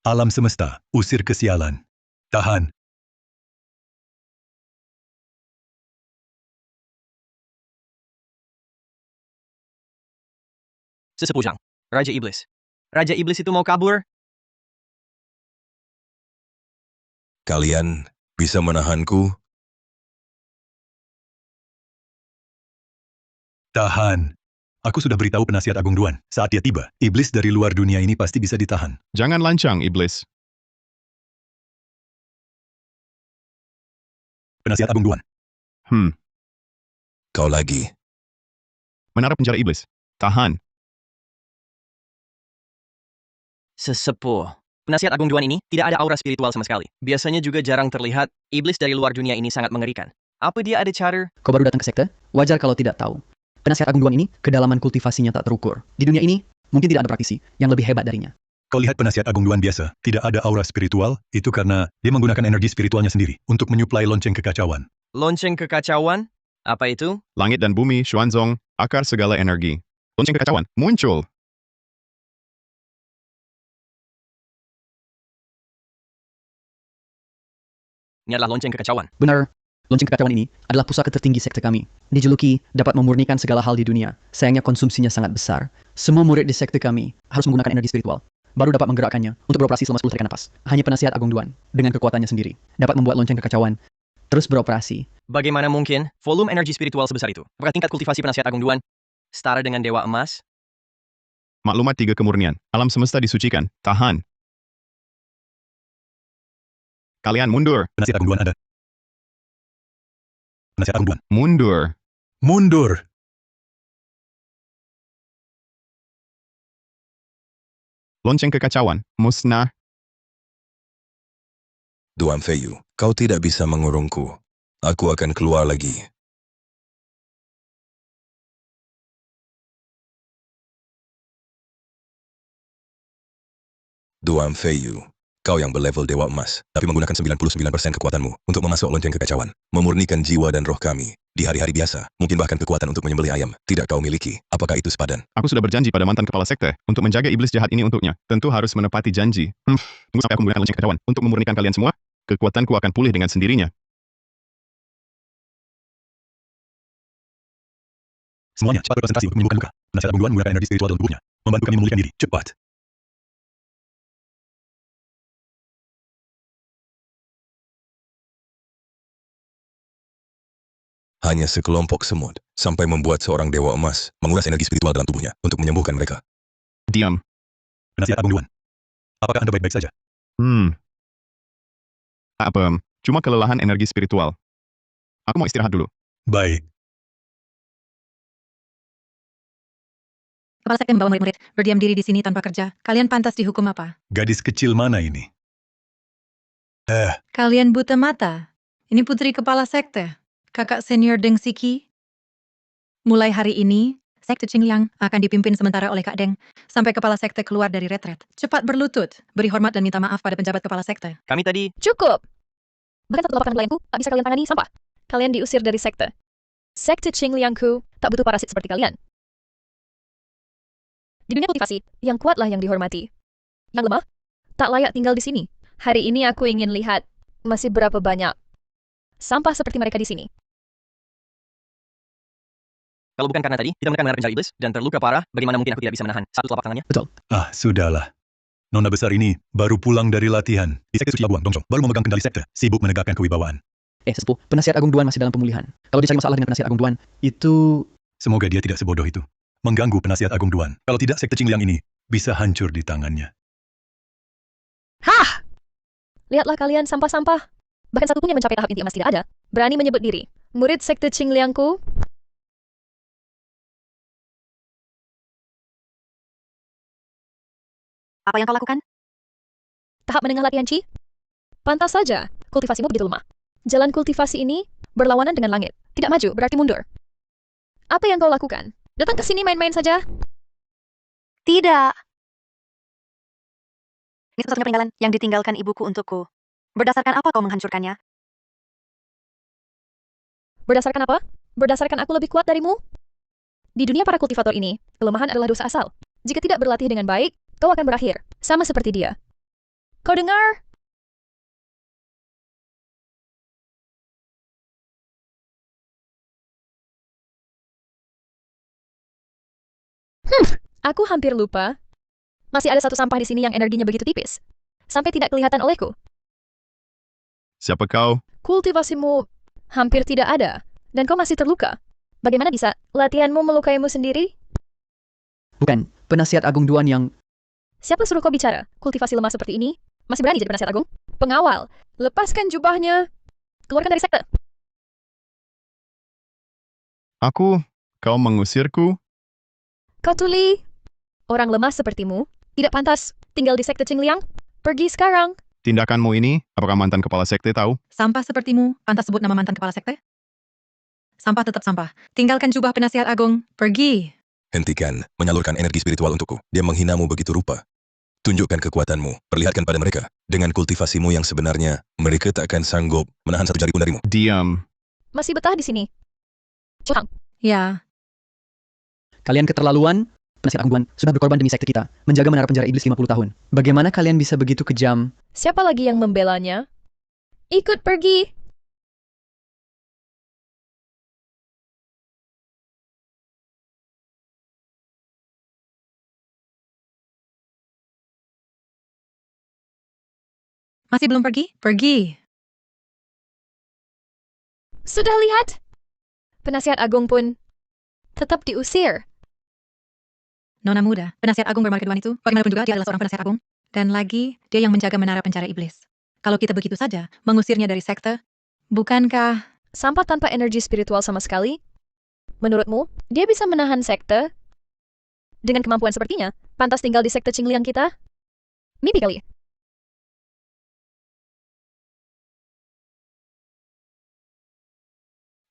Alam semesta, usir kesialan. Tahan. Sesepujang. Raja Iblis. Raja Iblis itu mau kabur? Kalian bisa menahanku? Tahan. Aku sudah beritahu penasihat Agung Duan. Saat dia tiba, iblis dari luar dunia ini pasti bisa ditahan. Jangan lancang, Iblis. Penasihat Agung Duan. Kau lagi. Menara penjara Iblis. Tahan. Sesepuh. Penasihat Agung Duan ini tidak ada aura spiritual sama sekali. Biasanya juga jarang terlihat, iblis dari luar dunia ini sangat mengerikan. Apa dia ada cara? Kau baru datang ke sekte? Wajar kalau tidak tahu. Penasihat Agung Duan ini, kedalaman kultivasinya tak terukur. Di dunia ini, mungkin tidak ada praktisi yang lebih hebat darinya. Kau lihat penasihat Agung Duan biasa, tidak ada aura spiritual, itu karena dia menggunakan energi spiritualnya sendiri untuk menyuplai lonceng kekacauan. Lonceng kekacauan? Apa itu? Langit dan bumi, Xuanzong, akar segala energi. Lonceng kekacauan, muncul. Ini adalah lonceng kekacauan. Benar, lonceng kekacauan ini adalah pusaka tertinggi sekte kami. Dijuluki dapat memurnikan segala hal di dunia. Sayangnya konsumsinya sangat besar. Semua murid di sekte kami harus menggunakan energi spiritual. Baru dapat menggerakkannya untuk beroperasi selama 10 tarikan napas. Hanya penasihat Agung Duan, dengan kekuatannya sendiri, dapat membuat lonceng kekacauan terus beroperasi. Bagaimana mungkin volume energi spiritual sebesar itu? Apakah tingkat kultivasi penasihat Agung Duan setara dengan Dewa Emas? Maklumat 3 kemurnian. Alam semesta disucikan. Tahan. Kalian mundur. Penasihat Agung Duan ada. Penasihat Agung Duan. Mundur. Mundur. Lonceng kekacauan, musnah. Duan Feiyu, kau tidak bisa mengurungku. Aku akan keluar lagi. Duan Feiyu, kau yang berlevel Dewa Emas, tapi menggunakan 99% kekuatanmu untuk memasuk lonceng kekacauan, memurnikan jiwa dan roh kami. Di hari-hari biasa, mungkin bahkan kekuatan untuk menyembelih ayam, tidak kau miliki. Apakah itu sepadan? Aku sudah berjanji pada mantan kepala sekte untuk menjaga iblis jahat ini untuknya. Tentu harus menepati janji. Tunggu sampai aku menggunakan lonceng kekacauan untuk memurnikan kalian semua. Kekuatanku akan pulih dengan sendirinya. Semuanya cepat berkonsentrasi untuk menyembuhkan luka. Penasihat Agung Duan menggunakan energi spiritual dalam tubuhnya. Membantu kami memulihkan diri. Cepat. Hanya sekelompok semut, sampai membuat seorang Dewa Emas menguras energi spiritual dalam tubuhnya untuk menyembuhkan mereka. Diam. Penasihat Agung Duan. Apakah Anda baik-baik saja? Tak apa, cuma kelelahan energi spiritual. Aku mau istirahat dulu. Baik. Kepala sekte membawa murid-murid berdiam diri di sini tanpa kerja. Kalian pantas dihukum apa? Gadis kecil mana ini? Kalian buta mata. Ini putri kepala sekte, kakak senior Deng Siki. Mulai hari ini, sekte Qingliang akan dipimpin sementara oleh Kak Deng sampai kepala sekte keluar dari retret. Cepat berlutut, beri hormat dan minta maaf pada penjabat kepala sekte. Kami tadi... Cukup! Bahkan satu laporan pelayanku tak bisa kalian tangani sampah. Kalian diusir dari sekte. Sekte Qingliangku tak butuh parasit seperti kalian. Di dunia kultivasi, yang kuatlah yang dihormati. Yang lemah, tak layak tinggal di sini. Hari ini aku ingin lihat masih berapa banyak sampah seperti mereka di sini. Kalau bukan karena tadi, kita menekan menara penjara iblis dan terluka parah, bagaimana mungkin aku tidak bisa menahan satu telapak tangannya? Betul. Sudahlah. Nona besar ini baru pulang dari latihan. Di sekte suci Labuang, Dongchong, baru memegang kendali sekte, sibuk menegakkan kewibawaan. Sesepuh, penasihat Agung Duan masih dalam pemulihan. Kalau dicari masalah dengan penasihat Agung Duan, itu... Semoga dia tidak sebodoh itu. Mengganggu penasihat Agung Duan. Kalau tidak, sekte Qingliang ini bisa hancur di tangannya. Hah! Lihatlah kalian sampah-sampah. Bahkan satu pun yang mencapai tahap inti emas tidak ada. Berani menyebut diri. Murid sekte Qingliangku. Apa yang kau lakukan? Tahap menengah latihan Qi? Pantas saja, kultivasimu begitu lemah. Jalan kultivasi ini berlawanan dengan langit. Tidak maju berarti mundur. Apa yang kau lakukan? Datang ke sini main-main saja? Tidak. Ini satu-satunya peninggalan yang ditinggalkan ibuku untukku. Berdasarkan apa kau menghancurkannya? Berdasarkan apa? Berdasarkan aku lebih kuat darimu? Di dunia para kultivator ini, kelemahan adalah dosa asal. Jika tidak berlatih dengan baik, kau akan berakhir, sama seperti dia. Kau dengar? Aku hampir lupa. Masih ada satu sampah di sini yang energinya begitu tipis. Sampai tidak kelihatan olehku. Siapa kau? Kultivasimu hampir tidak ada. Dan kau masih terluka. Bagaimana bisa latihanmu melukaimu sendiri? Bukan, penasihat agung Duan yang... Siapa suruh kau bicara? Kultivasi lemah seperti ini? Masih berani jadi penasihat agung? Pengawal, lepaskan jubahnya. Keluarkan dari sekte. Kau mengusirku? Kau tuli. Orang lemah sepertimu tidak pantas tinggal di sekte Qingliang. Pergi sekarang. Tindakanmu ini, apakah mantan kepala sekte tahu? Sampah sepertimu, pantas sebut nama mantan kepala sekte? Sampah tetap sampah. Tinggalkan jubah penasihat agung. Pergi. Hentikan menyalurkan energi spiritual untukku. Dia menghinamu begitu rupa. Tunjukkan kekuatanmu, perlihatkan pada mereka. Dengan kultivasimu yang sebenarnya, mereka tak akan sanggup menahan satu jari pun darimu. Diam. Masih betah di sini. Chuhang, Ya, Kalian keterlaluan, penasihat agung Duan sudah berkorban demi sekte kita, menjaga menara penjara iblis 50 tahun. Bagaimana kalian bisa begitu kejam? siapa lagi yang membelanya? Ikut pergi. masih belum pergi? Pergi. Sudah lihat? Penasihat agung pun tetap diusir. Nona muda, penasihat agung bermarga Duan itu, bagaimanapun juga dia adalah seorang penasihat agung. Dan lagi, dia yang menjaga menara penjara iblis. Kalau kita begitu saja mengusirnya dari sekte, bukankah... Sampah tanpa energi spiritual sama sekali? Menurutmu, dia bisa menahan sekte? Dengan kemampuan sepertinya, pantas tinggal di sekte Qingliang kita? Mimpi kali.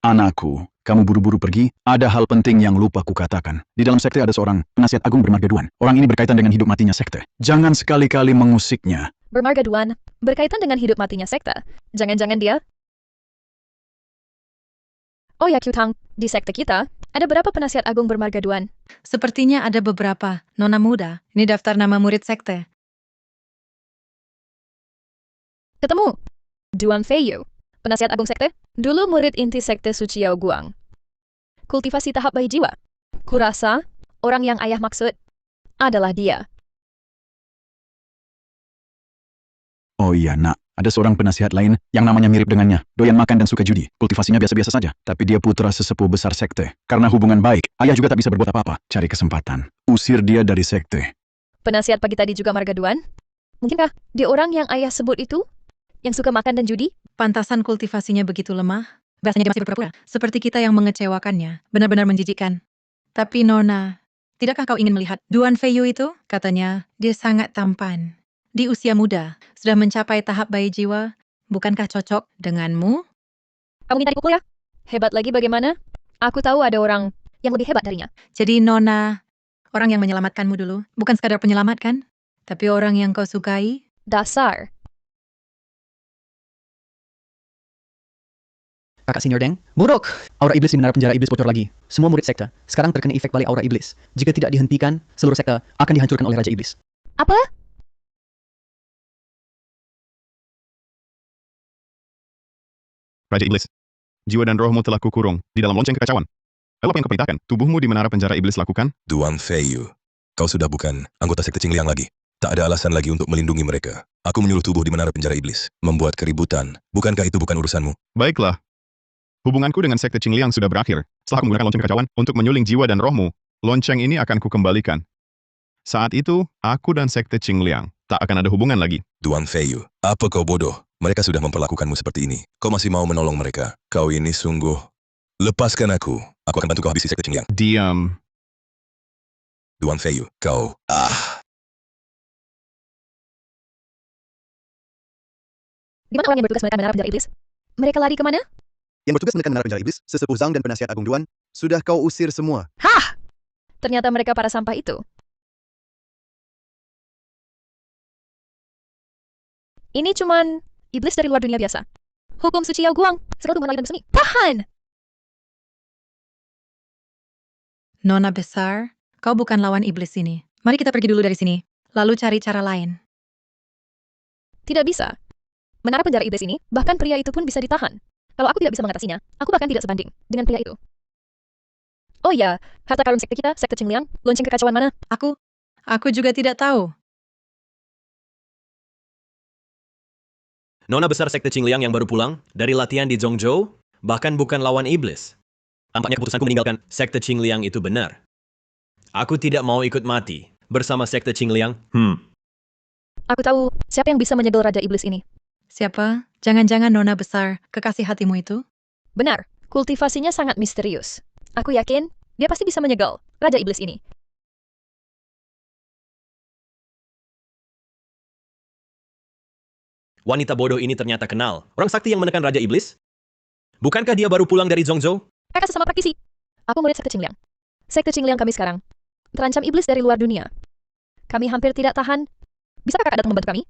Anakku, kamu buru-buru pergi, ada hal penting yang lupa kukatakan. Di dalam sekte ada seorang penasihat agung bermarga Duan. Orang ini berkaitan dengan hidup matinya sekte. Jangan sekali-kali mengusiknya. Bermarga Duan, berkaitan dengan hidup matinya sekte. Jangan-jangan dia? Oh ya, Qtang, di sekte kita, ada berapa penasihat agung bermarga Duan? Sepertinya ada beberapa. Nona muda, ini daftar nama murid sekte. Ketemu. Duan Feiyu, penasihat agung sekte, dulu murid inti sekte Suci Yao Guang. Kultivasi tahap bayi jiwa. Kurasa, orang yang ayah maksud adalah dia. Oh iya, nak. Ada seorang penasihat lain yang namanya mirip dengannya. Doyan makan dan suka judi. Kultivasinya biasa-biasa saja. Tapi dia putra sesepuh besar sekte. Karena hubungan baik, ayah juga tak bisa berbuat apa-apa. Cari kesempatan. Usir dia dari sekte. Penasihat pagi tadi juga marga Duan? Mungkinkah dia orang yang ayah sebut itu? Yang suka makan dan judi? Pantasan kultivasinya begitu lemah. Biasanya dia masih berpura-pura. Seperti kita yang mengecewakannya. Benar-benar menjijikkan. Tapi Nona, tidakkah kau ingin melihat Duan Feiyu itu? Katanya, dia sangat tampan. Di usia muda, sudah mencapai tahap bayi jiwa. Bukankah cocok denganmu? Kamu minta dipukul ya? Hebat lagi bagaimana? Aku tahu ada orang yang lebih hebat darinya. Jadi Nona, orang yang menyelamatkanmu dulu, bukan sekadar penyelamat kan? Tapi orang yang kau sukai? Dasar. Kakak senior Deng, buruk! Aura iblis di menara penjara iblis bocor lagi. Semua murid sekte sekarang terkena efek balik aura iblis. Jika tidak dihentikan, seluruh sekte akan dihancurkan oleh Raja Iblis. Apa? Raja Iblis. Jiwa dan rohmu telah kukurung di dalam lonceng kekacauan. Lalu apa yang kau perintahkan? Tubuhmu di menara penjara iblis lakukan? Duan Feiyu, kau sudah bukan anggota sekte Qingliang lagi. Tak ada alasan lagi untuk melindungi mereka. Aku menyuruh tubuh di menara penjara iblis. Membuat keributan. Bukankah itu bukan urusanmu? Baiklah. Hubunganku dengan sekte Qingliang sudah berakhir. Setelah aku menggunakan lonceng kekacauan untuk menyuling jiwa dan rohmu, lonceng ini akan kukembalikan. Saat itu, aku dan sekte Qingliang tak akan ada hubungan lagi. Duan Feiyu, apa kau bodoh? Mereka sudah memperlakukanmu seperti ini. Kau masih mau menolong mereka? Kau ini sungguh... Lepaskan aku. Aku akan bantu kau habisi sekte Qingliang. Diam. Duan Feiyu, kau... Di mana orang yang bertugas menekan menara penjara iblis? Mereka lari kemana? Yang bertugas menekan menara penjara iblis, sesepuh Zhang dan penasihat agung Duan, sudah kau usir semua. Hah! Ternyata mereka para sampah itu. Ini cuman iblis dari luar dunia biasa. Hukum suci Yao Guang, serta tumbuhan langit dan seni. Tahan! Nona besar, kau bukan lawan iblis ini. Mari kita pergi dulu dari sini, lalu cari cara lain. Tidak bisa. Menara penjara iblis ini, bahkan pria itu pun bisa ditahan. Kalau aku tidak bisa mengatasinya, aku bahkan tidak sebanding dengan pria itu. Oh ya, harta karun sekte kita, sekte Qingliang, lonceng kekacauan mana? Aku juga tidak tahu. Nona besar sekte Qingliang yang baru pulang dari latihan di Zhongzhou, bahkan bukan lawan iblis. Tampaknya keputusanku meninggalkan sekte Qingliang itu benar. Aku tidak mau ikut mati bersama sekte Qingliang. Aku tahu siapa yang bisa menyegel Raja Iblis ini. Siapa? Jangan-jangan Nona besar, kekasih hatimu itu? Benar, kultivasinya sangat misterius. Aku yakin dia pasti bisa menyegel Raja Iblis ini. Wanita bodoh ini ternyata kenal orang sakti yang menekan Raja Iblis. Bukankah dia baru pulang dari Zhongzhou? Kakak sesama praktisi. Aku murid sekte Qingliang. Sekte Qingliang kami sekarang terancam iblis dari luar dunia. Kami hampir tidak tahan. Bisa kakak datang membantu kami?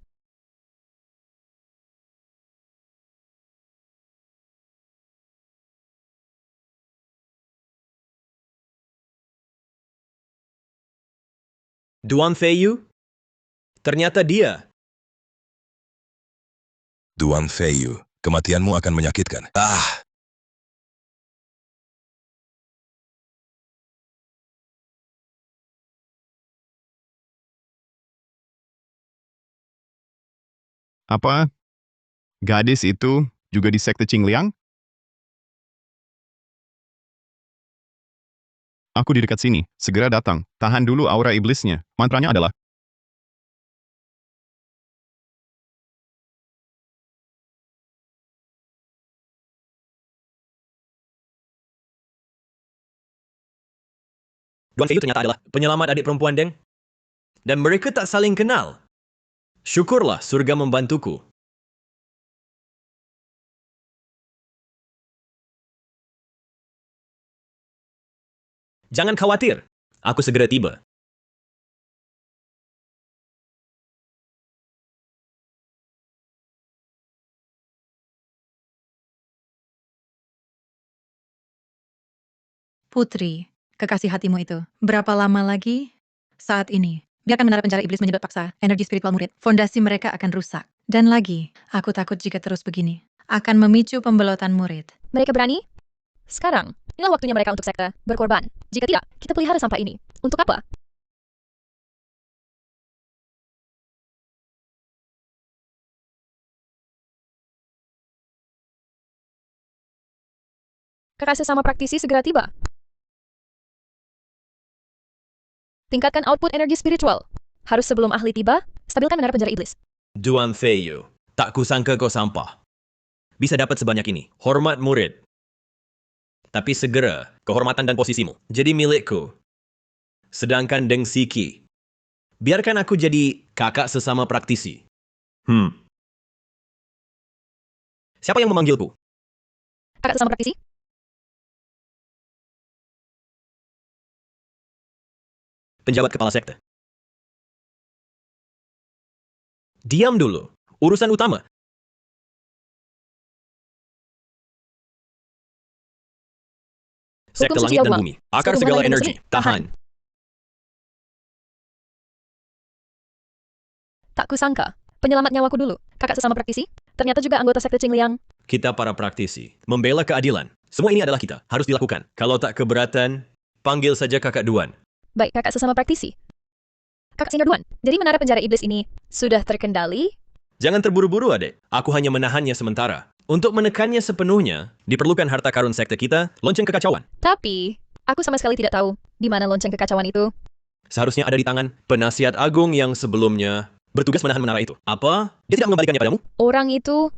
Duan Feiyu? Ternyata dia. Duan Feiyu, kematianmu akan menyakitkan. Apa? Gadis itu juga di sekte Qingliang? Aku di dekat sini, segera datang. Tahan dulu aura iblisnya. Mantranya adalah Duan Feiyu ternyata adalah penyelamat adik perempuan Deng. Dan mereka tak saling kenal. Syukurlah surga membantuku. Jangan khawatir, aku segera tiba. Putri, kekasih hatimu itu. Berapa lama lagi? Saat ini, biarkan menara penjara iblis menyedot paksa energi spiritual murid. Fondasi mereka akan rusak. Dan lagi, aku takut jika terus begini, akan memicu pembelotan murid. Mereka berani? Sekarang, inilah waktunya mereka untuk sekte berkorban. Jika tidak, kita pelihara sampah ini. Untuk apa? Kakak sesama praktisi segera tiba. Tingkatkan output energi spiritual. Harus sebelum ahli tiba, stabilkan menara penjara iblis. Duan Feiyu, tak kusangka kau sampah. Bisa dapat sebanyak ini. Hormat murid. Tapi segera, kehormatan dan posisimu jadi milikku. Sedangkan Deng Siki, biarkan aku jadi kakak sesama praktisi. Siapa yang memanggilku? Kakak sesama praktisi? Penjabat kepala sekte. Diam dulu. Urusan utama. Sekte Hukum suci langit dan Elma. bumi. Akar Seluruh segala hal yang energi. bersih. Tahan. Tak kusangka. Penyelamat nyawaku dulu. Kakak sesama praktisi? Ternyata juga anggota sekte Qingliang. Kita para praktisi. Membela keadilan. Semua ini adalah kita. Harus dilakukan. Kalau tak keberatan, panggil saja kakak Duan. Baik, kakak sesama praktisi. Kakak Senior Duan, jadi menara penjara iblis ini sudah terkendali? Jangan terburu-buru, adek. Aku hanya menahannya sementara. Untuk menekannya sepenuhnya, diperlukan harta karun sekte kita, lonceng kekacauan. Tapi, aku sama sekali tidak tahu di mana lonceng kekacauan itu. Seharusnya ada di tangan penasihat agung yang sebelumnya bertugas menahan menara itu. Apa? Dia tidak mengembalikannya padamu? Orang itu...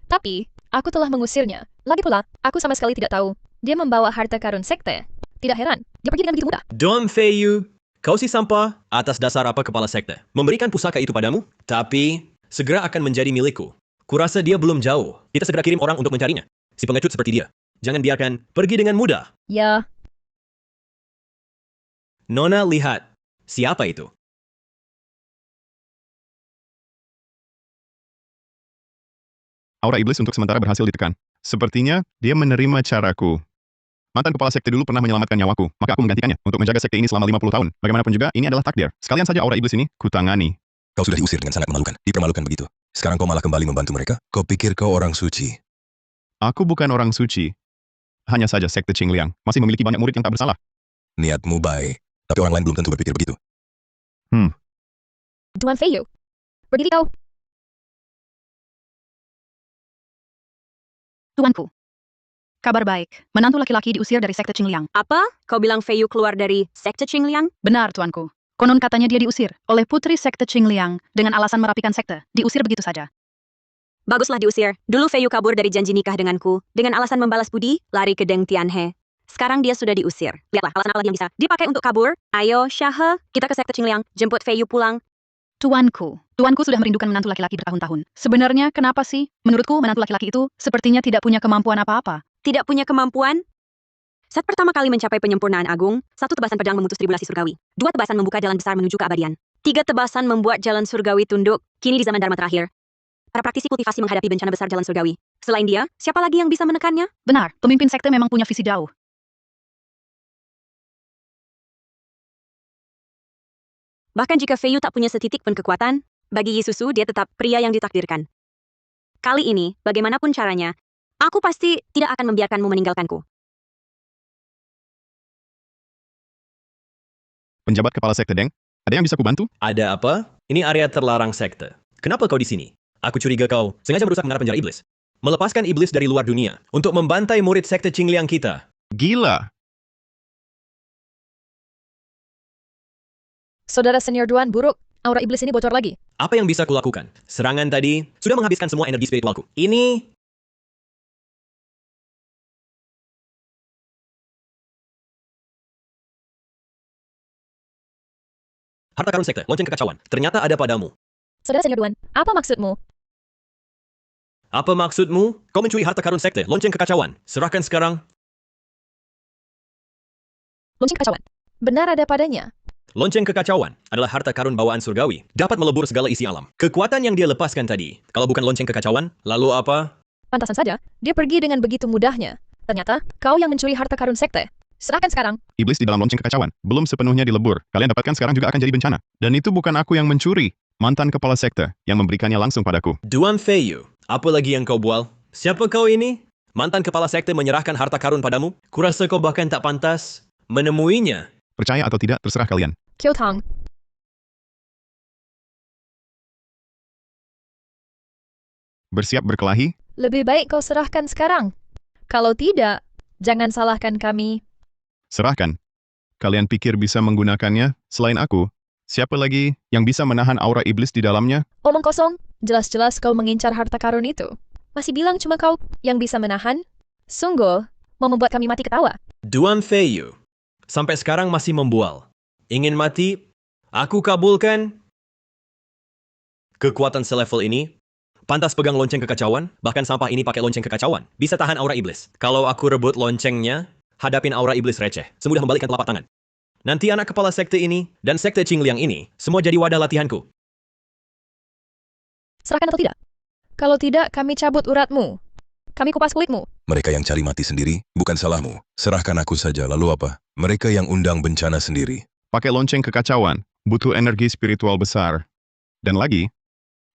Tapi, aku telah mengusirnya. Lagi pula, aku sama sekali tidak tahu. Dia membawa harta karun sekte. Tidak heran, dia pergi dengan begitu mudah. Duan Feiyu, kau si sampah atas dasar apa kepala sekte? Memberikan pusaka itu padamu? Tapi, segera akan menjadi milikku. Kurasa dia belum jauh. Kita segera kirim orang untuk mencarinya. Si pengecut seperti dia. Jangan biarkan pergi dengan mudah. Ya, Nona, lihat. Siapa itu? aura iblis untuk sementara berhasil ditekan. Sepertinya dia menerima caraku. Mantan kepala sekte dulu pernah menyelamatkan nyawaku, maka aku menggantikannya untuk menjaga sekte ini selama 50 tahun. Bagaimanapun juga, ini adalah takdir. Sekalian saja aura iblis ini, kutangani. Kau sudah diusir dengan sangat memalukan. Dipermalukan begitu. Sekarang kau malah kembali membantu mereka? Kau pikir kau orang suci? Aku bukan orang suci. Hanya saja Sekte Qingliang masih memiliki banyak murid yang tak bersalah. Niatmu baik, tapi orang lain belum tentu berpikir begitu. Tuan Feiyu. Berdiri kau. Tuanku. Kabar baik. Menantu laki-laki diusir dari Sekte Qingliang. Apa? Kau bilang Feiyu keluar dari Sekte Qingliang? Benar, tuanku. Konon katanya dia diusir oleh putri Sekte Qingliang dengan alasan merapikan sekte. Diusir begitu saja. Baguslah diusir. Dulu Feiyu kabur dari janji nikah denganku, dengan alasan membalas budi, lari ke Deng Tianhe. Sekarang dia sudah diusir. Lihatlah alasan apa lagi yang bisa dipakai untuk kabur. Ayo, Shahe, kita ke Sekte Qingliang, jemput Feiyu pulang. Tuanku sudah merindukan menantu laki-laki bertahun-tahun. Sebenarnya kenapa sih? Menurutku menantu laki-laki itu sepertinya tidak punya kemampuan apa-apa. Tidak punya kemampuan? Saat pertama kali mencapai penyempurnaan agung, 1 tebasan pedang memutus tribulasi surgawi. 2 tebasan membuka jalan besar menuju keabadian. 3 tebasan membuat jalan surgawi tunduk, kini di zaman Dharma terakhir. Para praktisi kultivasi menghadapi bencana besar jalan surgawi. Selain dia, siapa lagi yang bisa menekannya? Benar, pemimpin sekte memang punya visi jauh. Bahkan jika Feiyu tak punya setitik pun kekuatan, bagi Yisusu dia tetap pria yang ditakdirkan. Kali ini, bagaimanapun caranya, aku pasti tidak akan membiarkanmu meninggalkanku. Penjabat kepala Sekte Deng, ada yang bisa kubantu? Ada apa? Ini area terlarang sekte. Kenapa kau di sini? Aku curiga kau sengaja berusaha mengarah penjara iblis. Melepaskan iblis dari luar dunia untuk membantai murid Sekte Qingliang kita. Gila! Saudara senior Duan buruk. Aura iblis ini bocor lagi. Apa yang bisa kulakukan? Serangan tadi sudah menghabiskan semua energi spiritualku. Ini... Harta karun sekte, lonceng kekacauan. Ternyata ada padamu. Saudara senior Duan, apa maksudmu? Apa maksudmu? Kau mencuri harta karun sekte, lonceng kekacauan. Serahkan sekarang. Lonceng kekacauan. Benar ada padanya. Lonceng kekacauan adalah harta karun bawaan surgawi. Dapat melebur segala isi alam. Kekuatan yang dia lepaskan tadi. Kalau bukan lonceng kekacauan, lalu apa? Pantasan saja, dia pergi dengan begitu mudahnya. Ternyata, kau yang mencuri harta karun sekte. Serahkan sekarang. Iblis di dalam lonceng kekacauan belum sepenuhnya dilebur. Kalian dapatkan sekarang juga akan jadi bencana. Dan itu bukan aku yang mencuri. Mantan kepala sekte yang memberikannya langsung padaku. Duan Feiyu, apa lagi yang kau bual? Siapa kau ini? Mantan kepala sekte menyerahkan harta karun padamu? Kurasa kau bahkan tak pantas menemuinya. Percaya atau tidak, terserah kalian. Kyo Tang. Bersiap berkelahi? Lebih baik kau serahkan sekarang. Kalau tidak, jangan salahkan kami. Serahkan. Kalian pikir bisa menggunakannya selain aku? Siapa lagi yang bisa menahan aura iblis di dalamnya? Omong kosong, jelas-jelas kau mengincar harta karun itu. Masih bilang cuma kau yang bisa menahan? Sungguh, mau membuat kami mati ketawa. Duan Feiyu, sampai sekarang masih membual. Ingin mati? Aku kabulkan. Kekuatan selevel ini, pantas pegang lonceng kekacauan, bahkan sampah ini pakai lonceng kekacauan. Bisa tahan aura iblis. Kalau aku rebut loncengnya, hadapin aura iblis receh. Semudah membalikkan telapak tangan. Nanti anak kepala sekte ini dan sekte Qingliang ini semua jadi wadah latihanku. Serahkan atau tidak? Kalau tidak, kami cabut uratmu. Kami kupas kulitmu. Mereka yang cari mati sendiri, bukan salahmu. Serahkan aku saja, lalu apa? Mereka yang undang bencana sendiri. Pakai lonceng kekacauan, butuh energi spiritual besar. Dan lagi,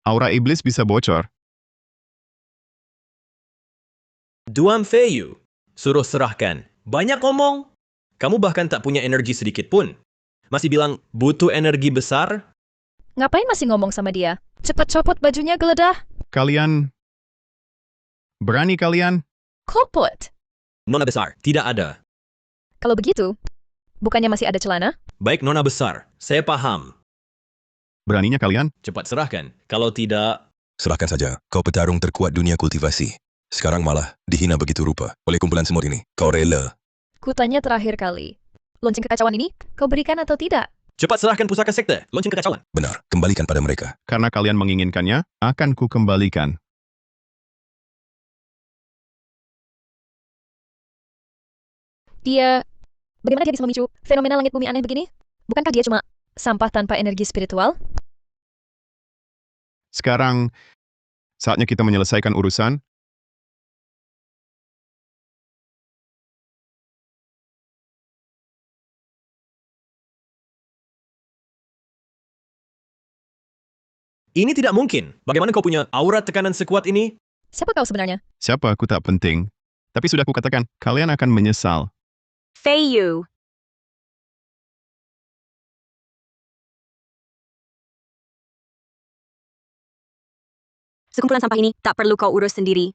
aura iblis bisa bocor. Duan Feiyu, suruh serahkan. Banyak ngomong. Kamu bahkan tak punya energi sedikit pun. Masih bilang butuh energi besar? Ngapain masih ngomong sama dia? Cepat copot bajunya, geledah. Kalian... Berani kalian? Kopot. Nona besar, tidak ada. Kalau begitu, bukannya masih ada celana? Baik Nona besar, saya paham. Beraninya kalian? Cepat serahkan. Kalau tidak... Serahkan saja, kau petarung terkuat dunia kultivasi. Sekarang malah dihina begitu rupa oleh kumpulan semut ini. Kau rela? Kutanya terakhir kali. Lonceng kekacauan ini, kau berikan atau tidak? Cepat serahkan pusaka sekte, lonceng kekacauan. Benar, kembalikan pada mereka. Karena kalian menginginkannya, akan ku kembalikan. Bagaimana dia bisa memicu fenomena langit bumi aneh begini? Bukankah dia cuma sampah tanpa energi spiritual? Sekarang, saatnya kita menyelesaikan urusan. Ini tidak mungkin. Bagaimana kau punya aura tekanan sekuat ini? Siapa kau sebenarnya? Siapa aku tak penting. Tapi sudah kukatakan, kalian akan menyesal. Fei Yu. Sekumpulan sampah ini tak perlu kau urus sendiri.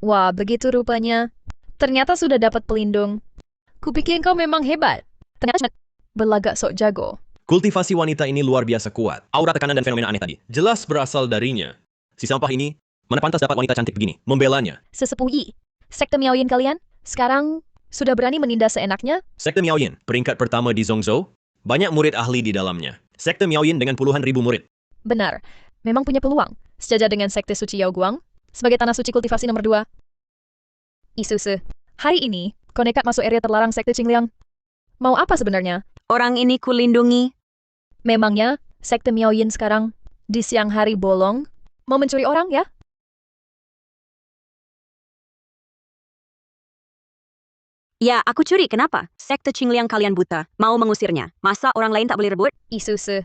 Wah, begitu rupanya. Ternyata sudah dapat pelindung. Kupikir kau memang hebat. Ternyata cuma berlagak sok jago. Kultivasi wanita ini luar biasa kuat. Aura tekanan dan fenomena aneh tadi jelas berasal darinya. Si sampah ini, mana pantas dapat wanita cantik begini, membelanya. Sesepuh Yi, sekte Miaoyin kalian, sekarang sudah berani menindas seenaknya? Sekte Miaoyin, peringkat pertama di Zhongzhou, banyak murid ahli di dalamnya. Sekte Miaoyin dengan puluhan ribu murid. Benar, memang punya peluang. Sejajar dengan sekte suci Yao Guang, sebagai tanah suci kultivasi nomor 2. Isuse, hari ini, kau nekat masuk area terlarang sekte Qingliang. Mau apa sebenarnya? Orang ini kulindungi. Memangnya, sekte Miaoyin sekarang, di siang hari bolong, mau mencuri orang ya? Ya, aku curi. Kenapa? Sekte Qingliang kalian buta. Mau mengusirnya. Masa orang lain tak boleh rebut? Isuse,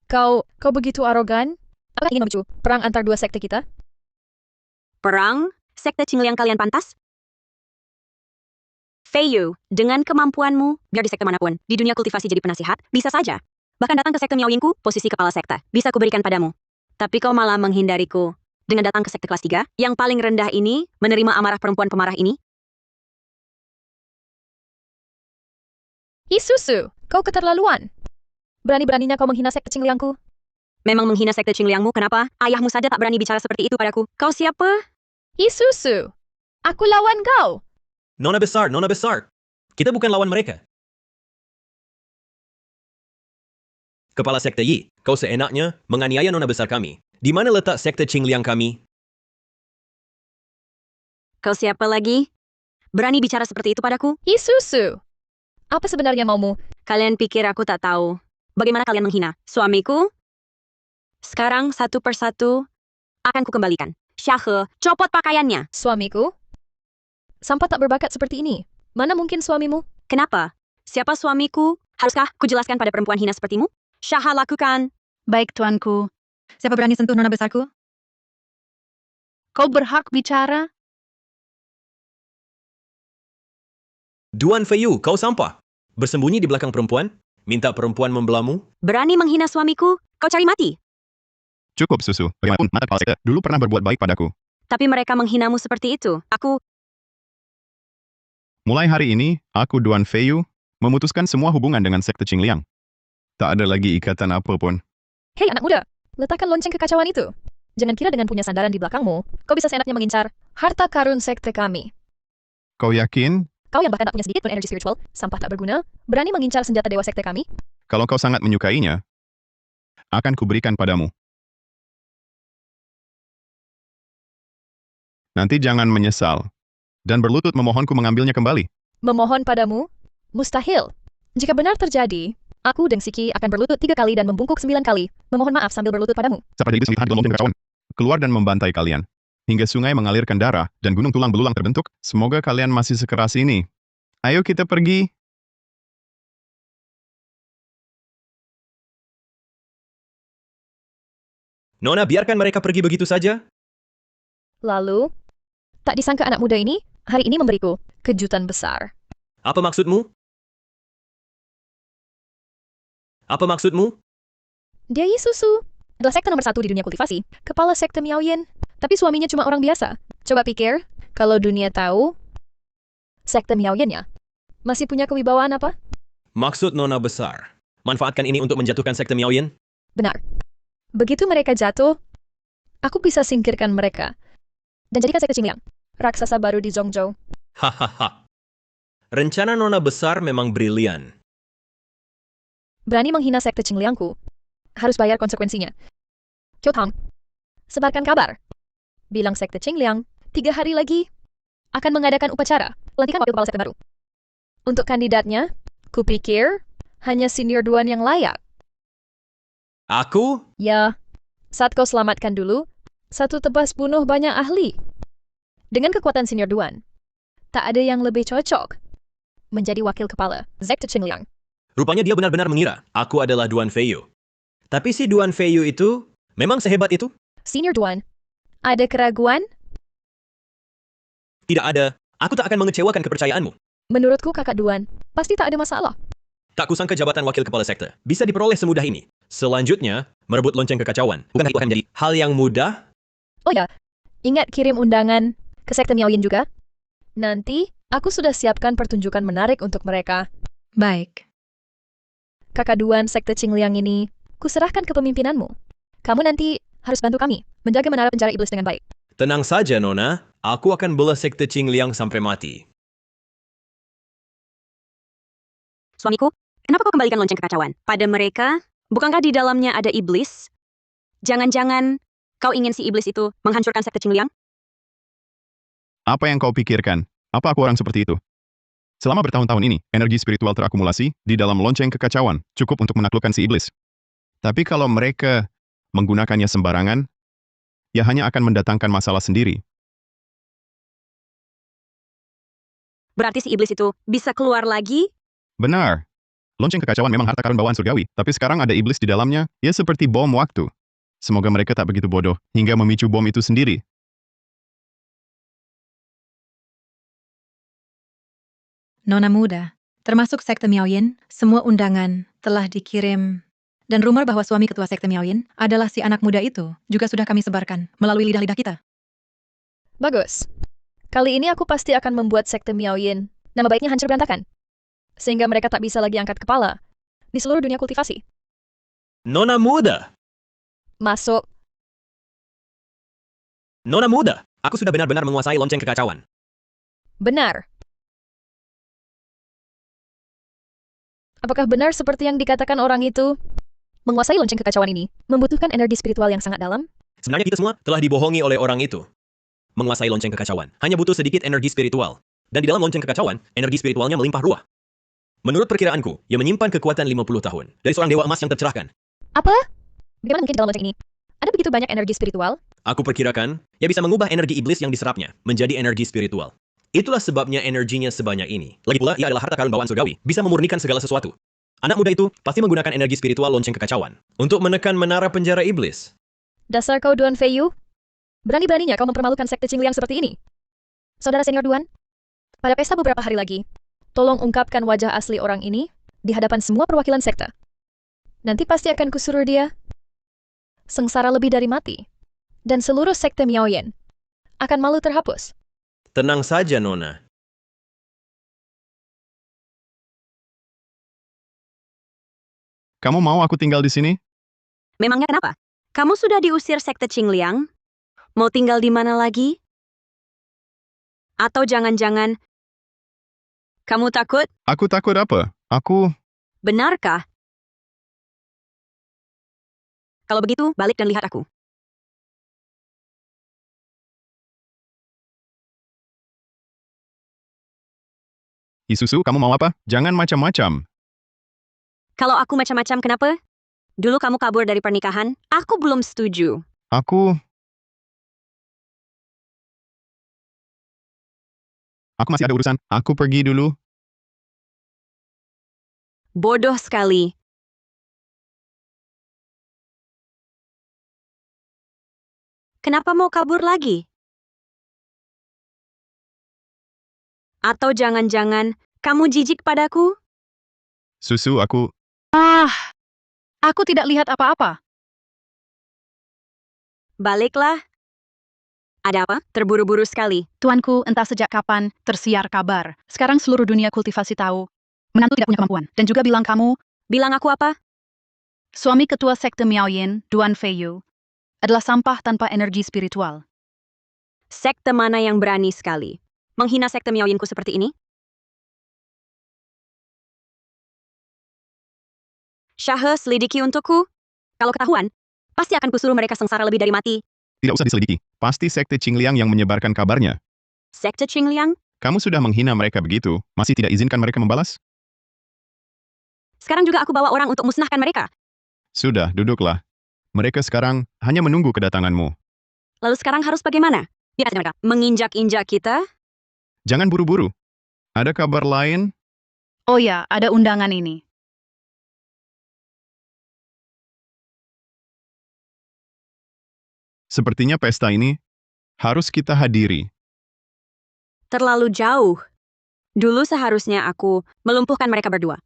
kau begitu arogan? Apakah ingin memicu perang antar dua sekte kita? Perang? Sekte Qingliang kalian pantas? Fei Yu, dengan kemampuanmu, biar di sekte manapun, di dunia kultivasi jadi penasihat, bisa saja. Bahkan datang ke sekte Miaoyinku, posisi kepala sekte, bisa kuberikan padamu. Tapi kau malah menghindariku. Dengan datang ke sekte kelas 3, yang paling rendah ini, menerima amarah perempuan pemarah ini? Isusu, kau keterlaluan. Berani-beraninya kau menghina sekte Qingliangku. Memang menghina sekte Qingliangmu, kenapa? Ayahmu saja tak berani bicara seperti itu padaku. Kau siapa? Isusu, aku lawan kau. Nona besar, nona besar. Kita bukan lawan mereka. Kepala sekte Yi, kau seenaknya menganiaya nona besar kami. Di mana letak sekte Qingliang kami? Kau siapa lagi? Berani bicara seperti itu padaku? Isusu, apa sebenarnya maumu? Kalian pikir aku tak tahu? Bagaimana kalian menghina suamiku? Sekarang satu persatu akan kukembalikan. Syahe, copot pakaiannya. Suamiku? Sampah tak berbakat seperti ini. Mana mungkin suamimu? Kenapa? Siapa suamiku? Haruskah kujelaskan pada perempuan hina sepertimu? Syaha lakukan. Baik, tuanku. Siapa berani sentuh nona besarku? Kau berhak bicara. Duan Feiyu, kau sampah. Bersembunyi di belakang perempuan? Minta perempuan membelamu? Berani menghina suamiku? Kau cari mati. Cukup, Susu. Bagaimanapun, mata kepala sekte dulu pernah berbuat baik padaku. Tapi mereka menghinamu seperti itu. Mulai hari ini, aku Duan Feiyu memutuskan semua hubungan dengan sekte Qingliang. Tak ada lagi ikatan apapun. Hei anak muda, letakkan lonceng kekacauan itu. Jangan kira dengan punya sandaran di belakangmu, kau bisa seenaknya mengincar harta karun sekte kami. Kau yakin? Kau yang bahkan tak punya sedikit pun energi spiritual, sampah tak berguna, berani mengincar senjata dewa sekte kami? Kalau kau sangat menyukainya, akan kuberikan padamu. Nanti jangan menyesal, dan berlutut memohonku mengambilnya kembali. Memohon padamu? Mustahil. Jika benar terjadi, aku Deng Siki akan berlutut 3 kali dan membungkuk 9 kali, memohon maaf sambil berlutut padamu. Seperti iblis melihat gelombang kekacauan. Keluar dan membantai kalian. Hingga sungai mengalirkan darah, dan gunung tulang belulang terbentuk, semoga kalian masih sekeras ini. Ayo kita pergi. Nona, biarkan mereka pergi begitu saja. Lalu, tak disangka anak muda ini, hari ini memberiku kejutan besar. Apa maksudmu? Apa maksudmu? Dia Yisusu, adalah sekte nomor 1 di dunia kultivasi, kepala sekte Miaoyin, tapi suaminya cuma orang biasa. Coba pikir, kalau dunia tahu, sekte Miaoyinnya masih punya kewibawaan apa? Maksud nona besar, manfaatkan ini untuk menjatuhkan sekte Miaoyin? Benar. Begitu mereka jatuh, aku bisa singkirkan mereka. Dan jadikan sekte Qingliang, raksasa baru di Zhongzhou. Hahaha. Rencana nona besar memang brilian. Berani menghina sekte Qingliangku, harus bayar konsekuensinya. Kyotang, sebarkan kabar. Bilang sekte Qingliang, 3 hari lagi akan mengadakan upacara pelantikan wakil kepala sekte baru. Untuk kandidatnya, kupikir hanya senior Duan yang layak. Aku? Ya, Saat kau selamatkan dulu, satu tebas bunuh banyak ahli. Dengan kekuatan Senior Duan, tak ada yang lebih cocok menjadi wakil kepala sekte Qingliang. Rupanya dia benar-benar mengira aku adalah Duan Feiyu. Tapi si Duan Feiyu itu memang sehebat itu? Senior Duan, ada keraguan? Tidak ada. Aku tak akan mengecewakan kepercayaanmu. Menurutku kakak Duan, pasti tak ada masalah. Tak kusangka jabatan wakil kepala sekte bisa diperoleh semudah ini. Selanjutnya, merebut lonceng kekacauan. Bukan itu akan menjadi hal yang mudah? Oh ya, ingat kirim undangan ke sekte Miao Yin juga? Nanti, aku sudah siapkan pertunjukan menarik untuk mereka. Baik. Kakak Duan sekte Qingliang ini, kuserahkan ke pemimpinanmu. Kamu nanti harus bantu kami menjaga menara penjara iblis dengan baik. Tenang saja, Nona. Aku akan bela sekte Qingliang sampai mati. Suamiku, kenapa kau kembalikan lonceng kekacauan? Pada mereka, bukankah di dalamnya ada iblis? Jangan-jangan kau ingin si iblis itu menghancurkan sekte Qingliang? Apa yang kau pikirkan? Apa aku orang seperti itu? Selama bertahun-tahun ini, energi spiritual terakumulasi di dalam lonceng kekacauan cukup untuk menaklukkan si iblis. Tapi kalau mereka menggunakannya sembarangan, ya hanya akan mendatangkan masalah sendiri. Berarti si iblis itu bisa keluar lagi? Benar. Lonceng kekacauan memang harta karun bawaan surgawi, tapi sekarang ada iblis di dalamnya, ya seperti bom waktu. Semoga mereka tak begitu bodoh, hingga memicu bom itu sendiri. Nona muda, termasuk sekte Miao Yin, semua undangan telah dikirim. Dan rumor bahwa suami ketua sekte Miao Yin adalah si anak muda itu juga sudah kami sebarkan melalui lidah-lidah kita. Bagus. Kali ini aku pasti akan membuat sekte Miao Yin nama baiknya hancur berantakan. Sehingga mereka tak bisa lagi angkat kepala di seluruh dunia kultivasi. Nona muda! Masuk. Nona muda! Aku sudah benar-benar menguasai lonceng kekacauan. Benar. Apakah benar seperti yang dikatakan orang itu? Menguasai lonceng kekacauan ini membutuhkan energi spiritual yang sangat dalam? Sebenarnya kita semua telah dibohongi oleh orang itu. Menguasai lonceng kekacauan hanya butuh sedikit energi spiritual. Dan di dalam lonceng kekacauan, energi spiritualnya melimpah ruah. Menurut perkiraanku, ia menyimpan kekuatan 50 tahun dari seorang dewa emas yang tercerahkan. Apa? Bagaimana mungkin di dalam lonceng ini ada begitu banyak energi spiritual? Aku perkirakan, ia bisa mengubah energi iblis yang diserapnya menjadi energi spiritual. Itulah sebabnya energinya sebanyak ini. Lagi pula, ia adalah harta karun bawaan surgawi, bisa memurnikan segala sesuatu. Anak muda itu pasti menggunakan energi spiritual lonceng kekacauan untuk menekan menara penjara iblis. Dasar kau Duan Feiyu? Berani-beraninya kau mempermalukan sekte Qingliang seperti ini? Saudara senior Duan, pada pesta beberapa hari lagi, tolong ungkapkan wajah asli orang ini di hadapan semua perwakilan sekte. Nanti pasti akan kusuruh dia sengsara lebih dari mati. Dan seluruh sekte Miao Yin akan malu terhapus. Tenang saja, Nona. Kamu mau aku tinggal di sini? Memangnya kenapa? Kamu sudah diusir sekte Qingliang? Mau tinggal di mana lagi? Atau jangan-jangan kamu takut? Aku takut apa? Benarkah? Kalau begitu, balik dan lihat aku. Isusu, kamu mau apa? Jangan macam-macam. Kalau aku macam-macam, kenapa? Dulu kamu kabur dari pernikahan, aku belum setuju. Aku masih ada urusan. Aku pergi dulu. Bodoh sekali. Kenapa mau kabur lagi? Atau jangan-jangan kamu jijik padaku? Susu, aku... Aku tidak lihat apa-apa. Baliklah. Ada apa? Terburu-buru sekali. Tuanku, entah sejak kapan tersiar kabar. Sekarang seluruh dunia kultivasi tahu. Menantu tidak punya kemampuan. Dan juga bilang kamu, Bilang aku apa? suami ketua sekte Miao Yin, Duan Feiyu, adalah sampah tanpa energi spiritual. Sekte mana yang berani sekali menghina sekte Miao Yin-ku seperti ini? Syahe, selidiki untukku. Kalau ketahuan, pasti akan kusuruh mereka sengsara lebih dari mati. Tidak usah diselidiki. Pasti sekte Qingliang yang menyebarkan kabarnya. Sekte Qingliang? Kamu sudah menghina mereka begitu, masih tidak izinkan mereka membalas? Sekarang juga aku bawa orang untuk musnahkan mereka. Sudah, duduklah. Mereka sekarang hanya menunggu kedatanganmu. Lalu sekarang harus bagaimana? Lihat mereka menginjak-injak kita. Jangan buru-buru. Ada kabar lain? Oh ya, ada undangan ini. Sepertinya pesta ini harus kita hadiri. Terlalu jauh. Dulu seharusnya aku melumpuhkan mereka berdua.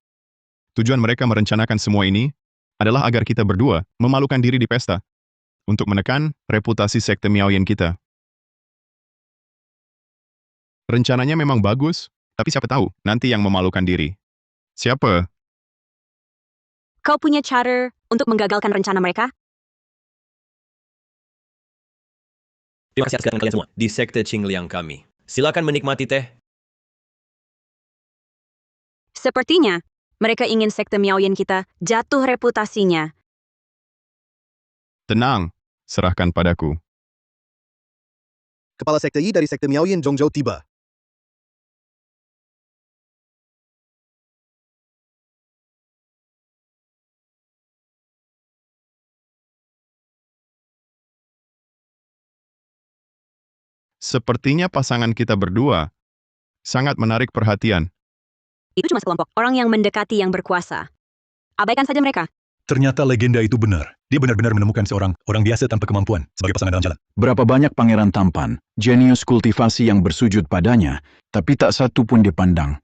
Tujuan mereka merencanakan semua ini adalah agar kita berdua memalukan diri di pesta untuk menekan reputasi sekte Miaoyan kita. Rencananya memang bagus, tapi siapa tahu nanti yang memalukan diri. Siapa? Kau punya cara untuk menggagalkan rencana mereka? Terima kasih atas kedatangan kalian semua di sekte Qingliang kami. Silakan menikmati teh. Sepertinya mereka ingin sekte Miaoyan kita jatuh reputasinya. Tenang, serahkan padaku. Kepala sekte Yi dari sekte Miaoyan Zhongzhou tiba. Sepertinya pasangan kita berdua sangat menarik perhatian. Itu cuma sekelompok orang yang mendekati yang berkuasa. Abaikan saja mereka. Ternyata legenda itu benar. Dia benar-benar menemukan seorang orang biasa tanpa kemampuan sebagai pasangan dalam jalan. Berapa banyak pangeran tampan, jenius kultivasi yang bersujud padanya, tapi tak satu pun dipandang.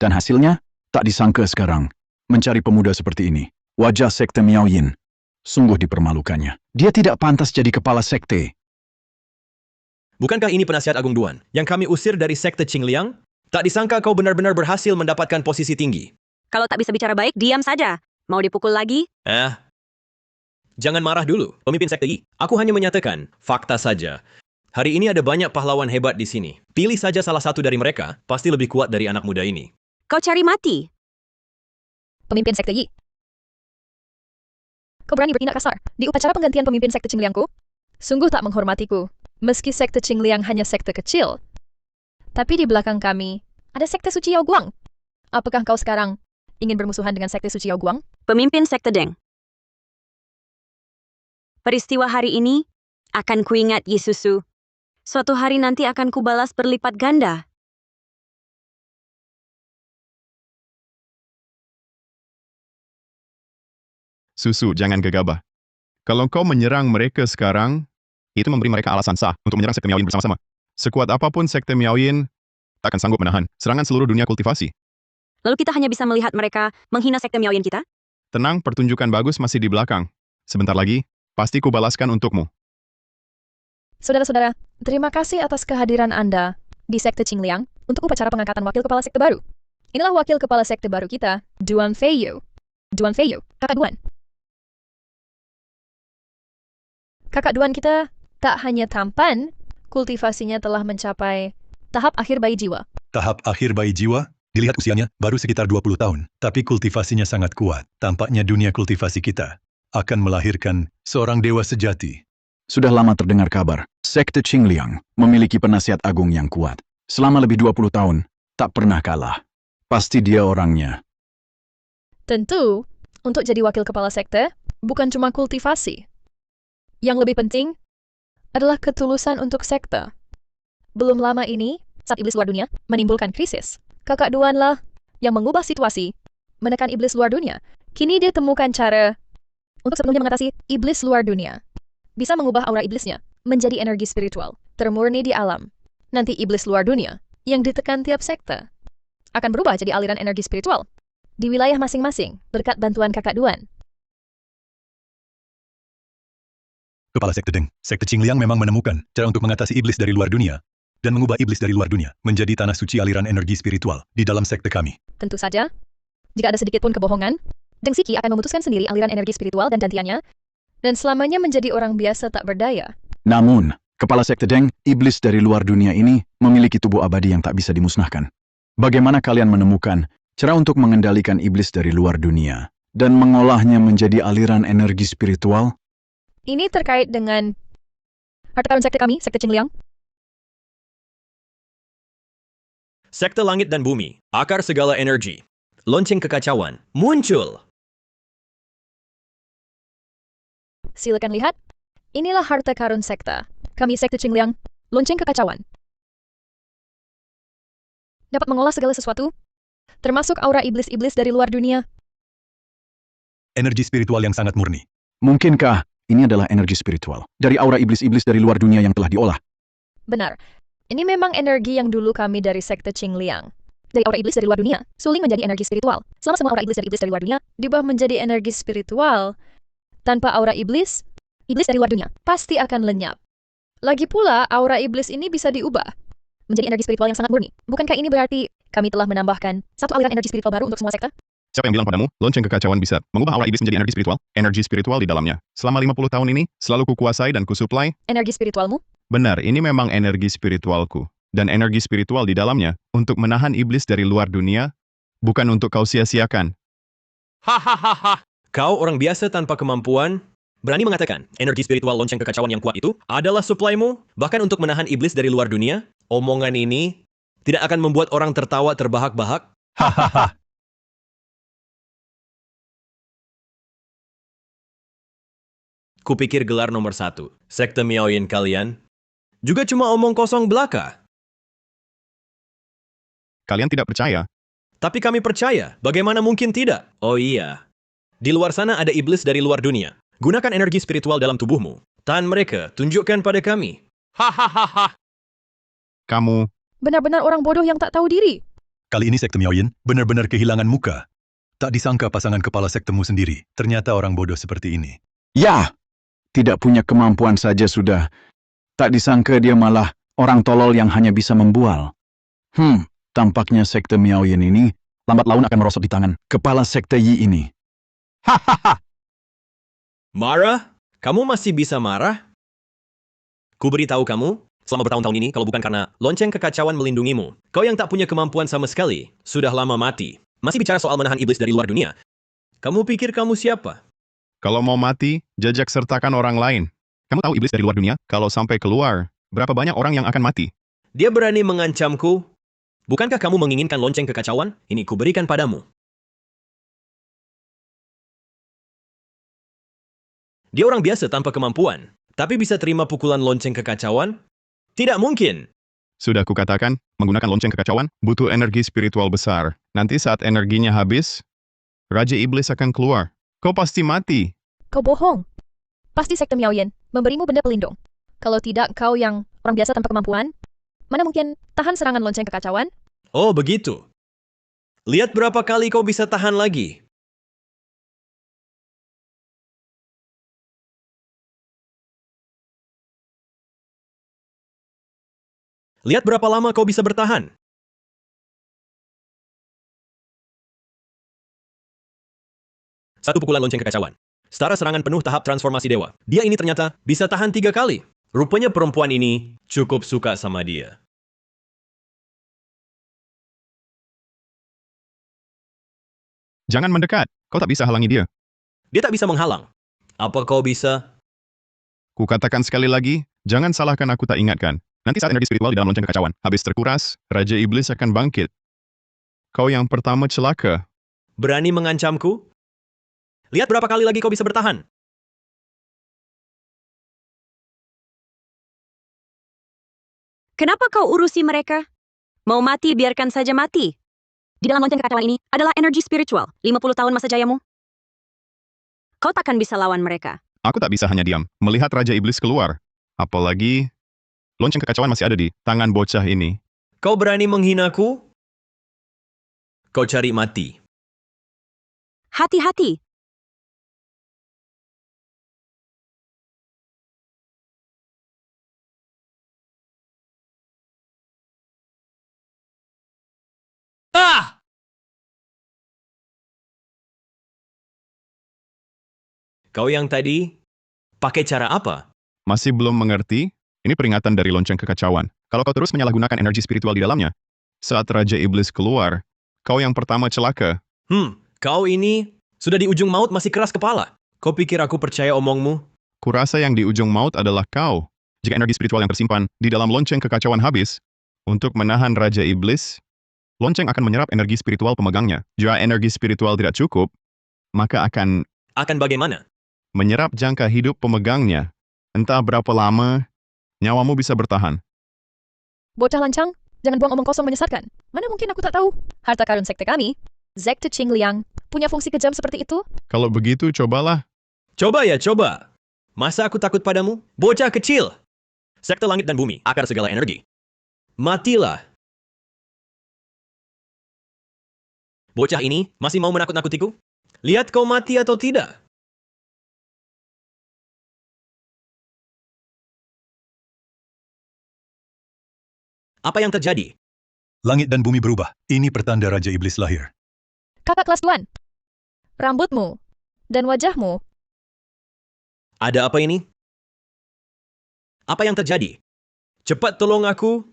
Dan hasilnya, tak disangka sekarang, mencari pemuda seperti ini. Wajah sekte Miaoyin. Sungguh dipermalukannya. Dia tidak pantas jadi kepala sekte. Bukankah ini penasihat Agung Duan yang kami usir dari sekte Qingliang? Tak disangka kau benar-benar berhasil mendapatkan posisi tinggi. Kalau tak bisa bicara baik, diam saja. Mau dipukul lagi? Jangan marah dulu, pemimpin sekte Yi. Aku hanya menyatakan fakta saja. Hari ini ada banyak pahlawan hebat di sini. Pilih saja salah satu dari mereka, pasti lebih kuat dari anak muda ini. Kau cari mati. Pemimpin sekte Yi. Kau berani bertindak kasar di upacara penggantian pemimpin sekte Qingliangku? Sungguh tak menghormatiku. Meski sekte Qingliang hanya sekte kecil, tapi di belakang kami ada sekte suci Yao Guang. Apakah kau sekarang ingin bermusuhan dengan sekte suci Yao Guang? Pemimpin sekte Deng. Peristiwa hari ini akan kuingat Yisusu. Suatu hari nanti akan kubalas berlipat ganda. Susu, jangan gegabah. Kalau kau menyerang mereka sekarang, itu memberi mereka alasan sah untuk menyerang sekte Miaoyin bersama-sama. Sekuat apapun sekte Miaoyin tak akan sanggup menahan serangan seluruh dunia kultivasi. Lalu kita hanya bisa melihat mereka menghina sekte Miaoyin kita? Tenang, pertunjukan bagus masih di belakang. Sebentar lagi, pasti kubalaskan untukmu. Saudara-saudara, terima kasih atas kehadiran Anda di sekte Qingliang untuk upacara pengangkatan wakil kepala sekte baru. Inilah wakil kepala sekte baru kita, Duan Feiyu. Duan Feiyu, kakak Duan. Kakak Duan kita tak hanya tampan, kultivasinya telah mencapai tahap akhir bayi jiwa. Tahap akhir bayi jiwa, dilihat usianya baru sekitar 20 tahun, tapi kultivasinya sangat kuat. Tampaknya dunia kultivasi kita akan melahirkan seorang dewa sejati. Sudah lama terdengar kabar, sekte Qingliang memiliki penasihat agung yang kuat. Selama lebih 20 tahun, tak pernah kalah. Pasti dia orangnya. Tentu, untuk jadi wakil kepala sekte, bukan cuma kultivasi. Yang lebih penting adalah ketulusan untuk sekte. Belum lama ini, saat iblis luar dunia menimbulkan krisis, kakak Duanlah yang mengubah situasi, menekan iblis luar dunia. Kini dia temukan cara untuk sepenuhnya mengatasi iblis luar dunia. Bisa mengubah aura iblisnya menjadi energi spiritual, termurni di alam. Nanti iblis luar dunia yang ditekan tiap sekte akan berubah jadi aliran energi spiritual di wilayah masing-masing berkat bantuan kakak Duan. Kepala sekte Deng, sekte Qingliang memang menemukan cara untuk mengatasi iblis dari luar dunia dan mengubah iblis dari luar dunia menjadi tanah suci aliran energi spiritual di dalam sekte kami. Tentu saja, jika ada sedikit pun kebohongan, Deng Siki akan memutuskan sendiri aliran energi spiritual dan gantiannya, dan selamanya menjadi orang biasa tak berdaya. Namun, kepala sekte Deng, iblis dari luar dunia ini memiliki tubuh abadi yang tak bisa dimusnahkan. Bagaimana kalian menemukan cara untuk mengendalikan iblis dari luar dunia dan mengolahnya menjadi aliran energi spiritual? Ini terkait dengan harta karun sekte kami, sekte Qingliang. Sekte langit dan bumi, akar segala energi. Lonceng kekacauan, muncul! Silakan lihat. Inilah harta karun sekte. Kami sekte Qingliang, lonceng kekacauan. Dapat mengolah segala sesuatu, termasuk aura iblis-iblis dari luar dunia. Energi spiritual yang sangat murni. Mungkinkah ini adalah energi spiritual dari aura iblis-iblis dari luar dunia yang telah diolah? Benar. Ini memang energi yang dulu kami dari sekte Qingliang. Dari aura iblis dari luar dunia, suling menjadi energi spiritual. Selama semua aura iblis dari luar dunia diubah menjadi energi spiritual, tanpa aura iblis dari luar dunia pasti akan lenyap. Lagi pula, aura iblis ini bisa diubah menjadi energi spiritual yang sangat murni. Bukankah ini berarti kami telah menambahkan satu aliran energi spiritual baru untuk semua sekte? Siapa yang bilang padamu, lonceng kekacauan bisa mengubah aura iblis menjadi energi spiritual? Energi spiritual di dalamnya. Selama 50 tahun ini, selalu kukuasai dan kusuplai. Energi spiritualmu? Benar, ini memang energi spiritualku. Dan energi spiritual di dalamnya untuk menahan iblis dari luar dunia, bukan untuk kau sia-siakan. Hahaha. Kau orang biasa tanpa kemampuan, berani mengatakan energi spiritual lonceng kekacauan yang kuat itu adalah suplaimu, bahkan untuk menahan iblis dari luar dunia? Omongan ini tidak akan membuat orang tertawa terbahak-bahak? Hahaha. Kupikir gelar nomor 1, sekte Miaoyin kalian, juga cuma omong kosong belaka. Kalian tidak percaya? Tapi kami percaya, bagaimana mungkin tidak? Oh iya, di luar sana ada iblis dari luar dunia. Gunakan energi spiritual dalam tubuhmu. Tahan mereka, tunjukkan pada kami. Hahaha. Kamu, Benar-benar orang bodoh yang tak tahu diri. Kali ini sekte Miaoyin benar-benar kehilangan muka. Tak disangka pasangan kepala sektemu sendiri, ternyata orang bodoh seperti ini. Ya, tidak punya kemampuan saja sudah. Tak disangka dia malah orang tolol yang hanya bisa membual. Tampaknya sekte Miaoyin ini lambat laun akan merosot di tangan kepala sekte Yi ini. Hahaha. Marah? Kamu masih bisa marah? Ku beritahu kamu, selama bertahun-tahun ini, kalau bukan karena lonceng kekacauan melindungimu, kau yang tak punya kemampuan sama sekali, sudah lama mati. Masih bicara soal menahan iblis dari luar dunia. Kamu pikir kamu siapa? kalau mau mati, jajak sertakan orang lain. Kamu tahu iblis dari luar dunia? Kalau sampai keluar, berapa banyak orang yang akan mati? Dia berani mengancamku. Bukankah kamu menginginkan lonceng kekacauan? Ini kuberikan padamu. Dia orang biasa tanpa kemampuan, tapi bisa terima pukulan lonceng kekacauan? Tidak mungkin. Sudah kukatakan, menggunakan lonceng kekacauan butuh energi spiritual besar. Nanti saat energinya habis, Raja Iblis akan keluar. Kau pasti mati. Kau bohong. Pasti sekte Miaoyin memberimu benda pelindung. Kalau tidak, kau yang orang biasa tanpa kemampuan, mana mungkin tahan serangan lonceng kekacauan? Oh, begitu. Lihat berapa kali kau bisa tahan lagi. Lihat berapa lama kau bisa bertahan. Satu pukulan lonceng kekacauan. Setara serangan penuh tahap transformasi dewa. Dia ini ternyata bisa tahan 3 kali. Rupanya perempuan ini cukup suka sama dia. Jangan mendekat, kau tak bisa halangi dia. Dia tak bisa menghalang. Apa kau bisa? Kukatakan sekali lagi, jangan salahkan aku tak ingatkan. Nanti saat energi spiritual di dalam lonceng kekacauan habis terkuras, Raja Iblis akan bangkit. Kau yang pertama celaka. Berani mengancamku? Lihat berapa kali lagi kau bisa bertahan. Kenapa kau urusi mereka? Mau mati, biarkan saja mati. Di dalam lonceng kekacauan ini adalah energi spiritual. 50 tahun masa jayamu. Kau takkan bisa lawan mereka. Aku tak bisa hanya diam, melihat Raja Iblis keluar. Apalagi, lonceng kekacauan masih ada di tangan bocah ini. Kau berani menghinaku? Kau cari mati. Hati-hati. Ah! Kau yang tadi pakai cara apa? Masih belum mengerti? Ini peringatan dari lonceng kekacauan. Kalau kau terus menyalahgunakan energi spiritual di dalamnya, saat Raja Iblis keluar, kau yang pertama celaka. Kau ini sudah di ujung maut masih keras kepala. Kau pikir aku percaya omongmu? Kurasa yang di ujung maut adalah kau. Jika energi spiritual yang tersimpan di dalam lonceng kekacauan habis, untuk menahan Raja Iblis, lonceng akan menyerap energi spiritual pemegangnya. Jika energi spiritual tidak cukup, maka akan Akan bagaimana? menyerap jangka hidup pemegangnya. Entah berapa lama nyawamu bisa bertahan. Bocah lancang, jangan buang omong kosong menyesatkan. Mana mungkin aku tak tahu. Harta karun sekte kami, Sekte Qingliang, punya fungsi kejam seperti itu? Kalau begitu, cobalah. Coba ya, coba. Masa aku takut padamu? Bocah kecil. Sekte langit dan bumi, akar segala energi. Matilah. Bocah ini masih mau menakut-nakutiku? Lihat kau mati atau tidak. Apa yang terjadi? Langit dan bumi berubah. Ini pertanda Raja Iblis lahir. Kakak kelas Tuan, rambutmu dan wajahmu. Ada apa ini? Apa yang terjadi? Cepat tolong aku.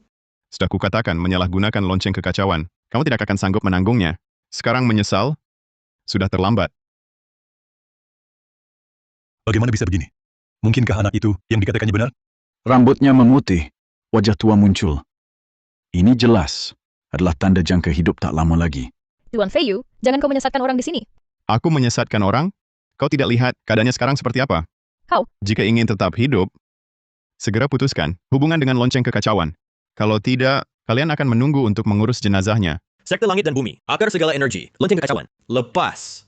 Sudah kukatakan menyalahgunakan lonceng kekacauan. Kamu tidak akan sanggup menanggungnya. Sekarang menyesal? Sudah terlambat. Bagaimana bisa begini? Mungkinkah anak itu yang dikatakannya benar? Rambutnya memutih, wajah tua muncul. Ini jelas adalah tanda jangka hidup tak lama lagi. Tuan Feiyu, jangan kau menyesatkan orang di sini. Aku menyesatkan orang? Kau tidak lihat keadaannya sekarang seperti apa? Kau. Jika ingin tetap hidup, segera putuskan hubungan dengan lonceng kekacauan. Kalau tidak, kalian akan menunggu untuk mengurus jenazahnya. Sekte langit dan bumi, akar segala energi, lonceng kekacauan. Lepas.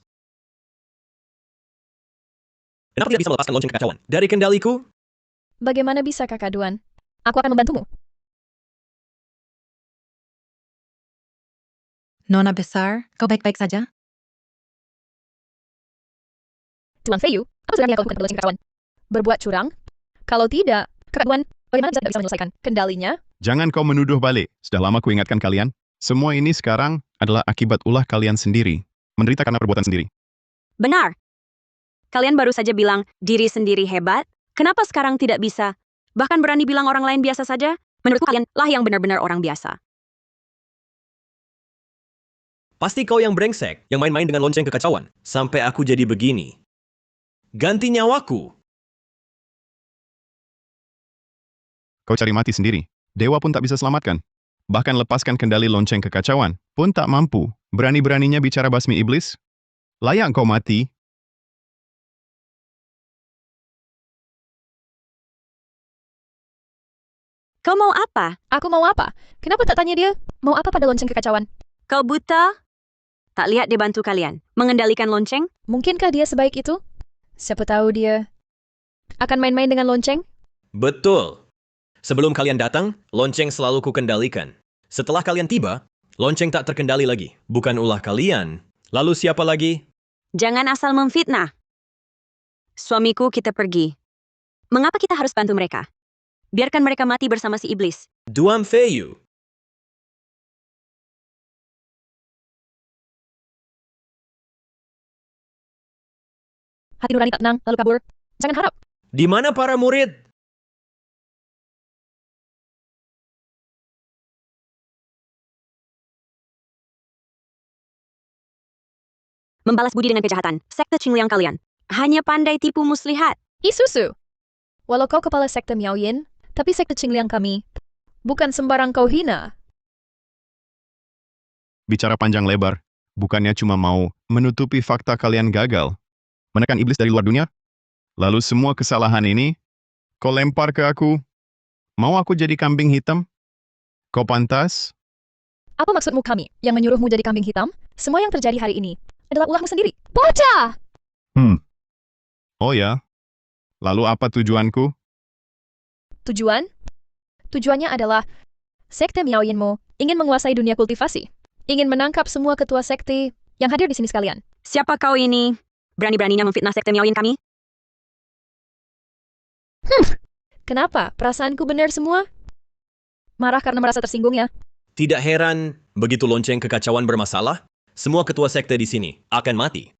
Kenapa tidak bisa melepaskan lonceng kekacauan dari kendaliku? Bagaimana bisa kakak Duan? Aku akan membantumu. Nona besar, kau baik-baik saja? Tuan Feiyu, apa sebenarnya kau lakukan pada lonceng kekacauan? Berbuat curang? Kalau tidak, kakak Duan, bagaimana bisa tidak bisa menyelesaikan kendalinya? Jangan kau menuduh balik. Sudah lama kuingatkan kalian. Semua ini sekarang adalah akibat ulah kalian sendiri. Menderita karena perbuatan sendiri. Benar. Kalian baru saja bilang diri sendiri hebat. Kenapa sekarang tidak bisa? Bahkan berani bilang orang lain biasa saja? Menurutku kalian lah yang benar-benar orang biasa. Pasti kau yang brengsek, yang main-main dengan lonceng kekacauan. Sampai aku jadi begini. Ganti nyawaku. Kau cari mati sendiri. Dewa pun tak bisa selamatkan. Bahkan lepaskan kendali lonceng kekacauan pun tak mampu. Berani-beraninya bicara basmi iblis? Layak kau mati. Kau mau apa? Aku mau apa? Kenapa tak tanya dia? Mau apa pada lonceng kekacauan? Kau buta? Tak lihat dia bantu kalian mengendalikan lonceng? Mungkinkah dia sebaik itu? Siapa tahu dia akan main-main dengan lonceng? Betul. Sebelum kalian datang, lonceng selalu kukendalikan. Setelah kalian tiba, lonceng tak terkendali lagi. Bukan ulah kalian. Lalu siapa lagi? Jangan asal memfitnah. Suamiku, kita pergi. Mengapa kita harus bantu mereka? Biarkan mereka mati bersama si iblis. Duan Feiyu. Hati nurani tak tenang, lalu kabur. Jangan harap. Di mana para murid? Membalas budi dengan kejahatan. Sekte Qingliang kalian. Hanya pandai tipu muslihat. Isusu. Walau kau kepala sekte Miao Yin, tapi sekte Qingliang kami bukan sembarang kau hina. Bicara panjang lebar. Bukannya cuma mau menutupi fakta kalian gagal. Menekan iblis dari luar dunia? Lalu semua kesalahan ini, kau lempar ke aku. Mau aku jadi kambing hitam? Kau pantas? Apa maksudmu kami yang menyuruhmu jadi kambing hitam? Semua yang terjadi hari ini adalah ulahmu sendiri. Bocah! Oh ya? Lalu apa tujuanku? Tujuan? Tujuannya adalah sekte Miao Yinmu ingin menguasai dunia kultivasi. Ingin menangkap semua ketua sekte yang hadir di sini sekalian. Siapa kau ini? Berani-beraninya memfitnah sekte Miao Yin kami? Kenapa? Perasaanku benar semua? Marah karena merasa tersinggung ya? Tidak heran, begitu lonceng kekacauan bermasalah, semua ketua sekte di sini akan mati.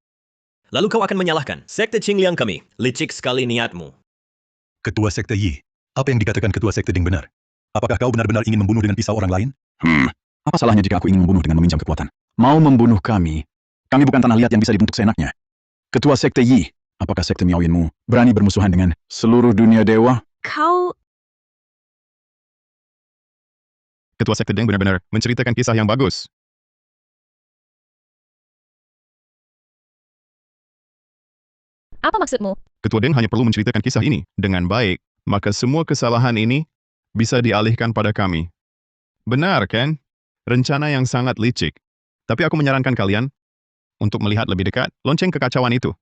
Lalu kau akan menyalahkan sekte Qingliang kami. Licik sekali niatmu. Ketua Sekte Yi, apa yang dikatakan Ketua Sekte Ding benar? Apakah kau benar-benar ingin membunuh dengan pisau orang lain? Apa salahnya jika aku ingin membunuh dengan meminjam kekuatan? Mau membunuh kami? Kami bukan tanah liat yang bisa dibentuk seenaknya. Ketua Sekte Yi, apakah Sekte Miao Yinmu berani bermusuhan dengan seluruh dunia dewa? Kau... Ketua Sekte Deng benar-benar menceritakan kisah yang bagus. Apa maksudmu? Ketua Deng hanya perlu menceritakan kisah ini dengan baik, maka semua kesalahan ini bisa dialihkan pada kami. Benar, kan? Rencana yang sangat licik. Tapi aku menyarankan kalian untuk melihat lebih dekat lonceng kekacauan itu.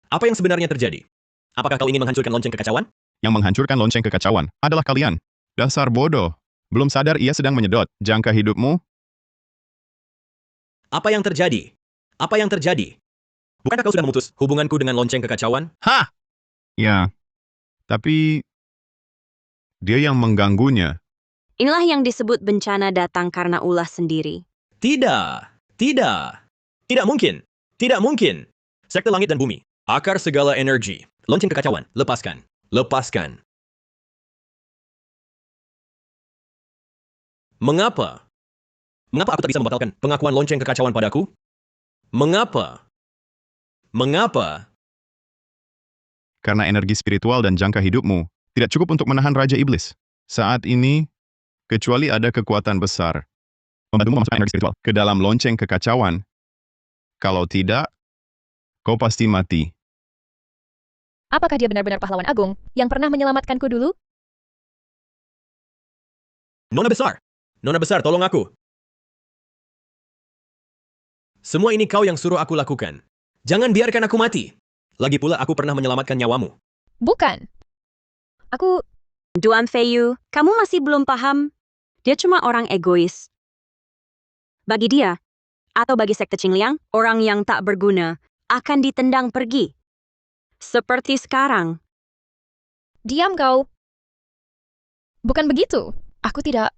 Apa yang sebenarnya terjadi? Apakah kau ingin menghancurkan lonceng kekacauan? Yang menghancurkan lonceng kekacauan adalah kalian. Dasar bodoh. Belum sadar ia sedang menyedot jangka hidupmu? Apa yang terjadi? Apa yang terjadi? Bukankah kau sudah memutus hubunganku dengan lonceng kekacauan? Hah! Ya, tapi dia yang mengganggunya. Inilah yang disebut bencana datang karena ulah sendiri. Tidak. Tidak mungkin. Tidak mungkin. Sekte langit dan bumi. Akar segala energi. Lonceng kekacauan. Lepaskan. Lepaskan. Mengapa? Mengapa aku tak bisa membatalkan pengakuan lonceng kekacauan padaku? Mengapa? Mengapa? Karena energi spiritual dan jangka hidupmu tidak cukup untuk menahan Raja Iblis. Saat ini, kecuali ada kekuatan besar membantumu memasukkan energi spiritual ke dalam lonceng kekacauan. Kalau tidak, kau pasti mati. Apakah dia benar-benar pahlawan agung yang pernah menyelamatkanku dulu? Nona besar. Nona besar, tolong aku. Semua ini kau yang suruh aku lakukan. Jangan biarkan aku mati. Lagi pula aku pernah menyelamatkan nyawamu. Bukan. Aku... Duan Feiyu, kamu masih belum paham? Dia cuma orang egois. Bagi dia, atau bagi sekte Qingliang, orang yang tak berguna akan ditendang pergi. Seperti sekarang. Diam kau. Bukan begitu. Aku tidak...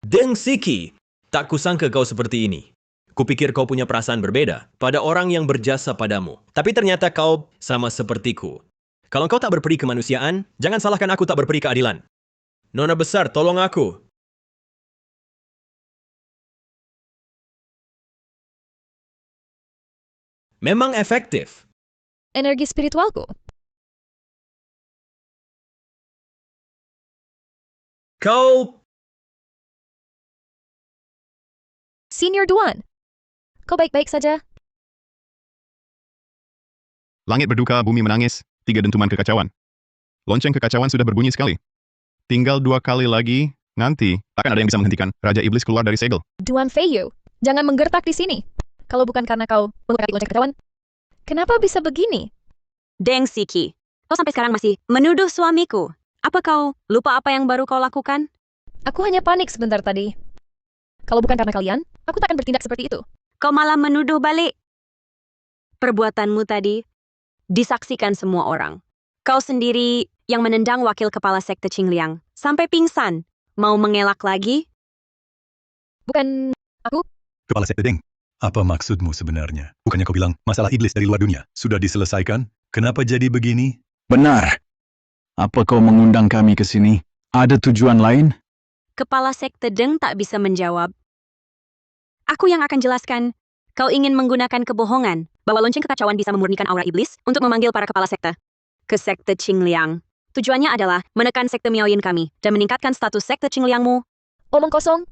Deng Siki, tak kusangka kau seperti ini. Kupikir kau punya perasaan berbeda pada orang yang berjasa padamu. Tapi ternyata kau sama sepertiku. Kalau kau tak berperi kemanusiaan, jangan salahkan aku tak berperi keadilan. Nona besar, tolong aku. Memang efektif. Energi spiritualku. Kau... Senior Duan. Kau baik-baik saja? Langit berduka, bumi menangis, 3 dentuman kekacauan. Lonceng kekacauan sudah berbunyi sekali. Tinggal 2 kali lagi, nanti akan ada yang bisa menghentikan Raja Iblis keluar dari segel. Duan Feiyu, jangan menggertak di sini. Kalau bukan karena kau mengurangi lonceng kekacauan, kenapa bisa begini? Deng Siki, kau sampai sekarang masih menuduh suamiku. Apa kau lupa apa yang baru kau lakukan? Aku hanya panik sebentar tadi. Kalau bukan karena kalian, aku takkan bertindak seperti itu. Kau malah menuduh balik. Perbuatanmu tadi disaksikan semua orang. Kau sendiri yang menendang wakil kepala sekte Qingliang sampai pingsan. Mau mengelak lagi? Bukan aku. Kepala Sekte Deng, apa maksudmu sebenarnya? Bukannya kau bilang masalah iblis dari luar dunia sudah diselesaikan? Kenapa jadi begini? Benar. Apa kau mengundang kami ke sini? Ada tujuan lain? Kepala sekte Deng tak bisa menjawab. Aku yang akan jelaskan. Kau ingin menggunakan kebohongan bahwa lonceng kekacauan bisa memurnikan aura iblis untuk memanggil para kepala sekte ke sekte Qingliang. Tujuannya adalah menekan sekte Miaoyin kami dan meningkatkan status sekte Qingliangmu. Omong kosong.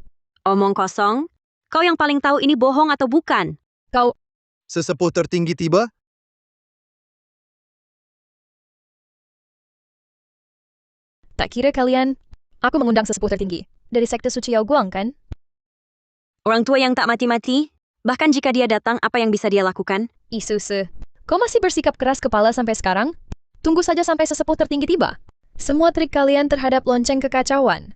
Omong kosong? Kau yang paling tahu ini bohong atau bukan? Kau... Sesepuh tertinggi tiba? Tak kira kalian... Aku mengundang sesepuh tertinggi. Dari sekte Suci Yao Guang, kan? Orang tua yang tak mati-mati? Bahkan jika dia datang, apa yang bisa dia lakukan? Isuse. Kau masih bersikap keras kepala sampai sekarang? Tunggu saja sampai sesepuh tertinggi tiba. Semua trik kalian terhadap lonceng kekacauan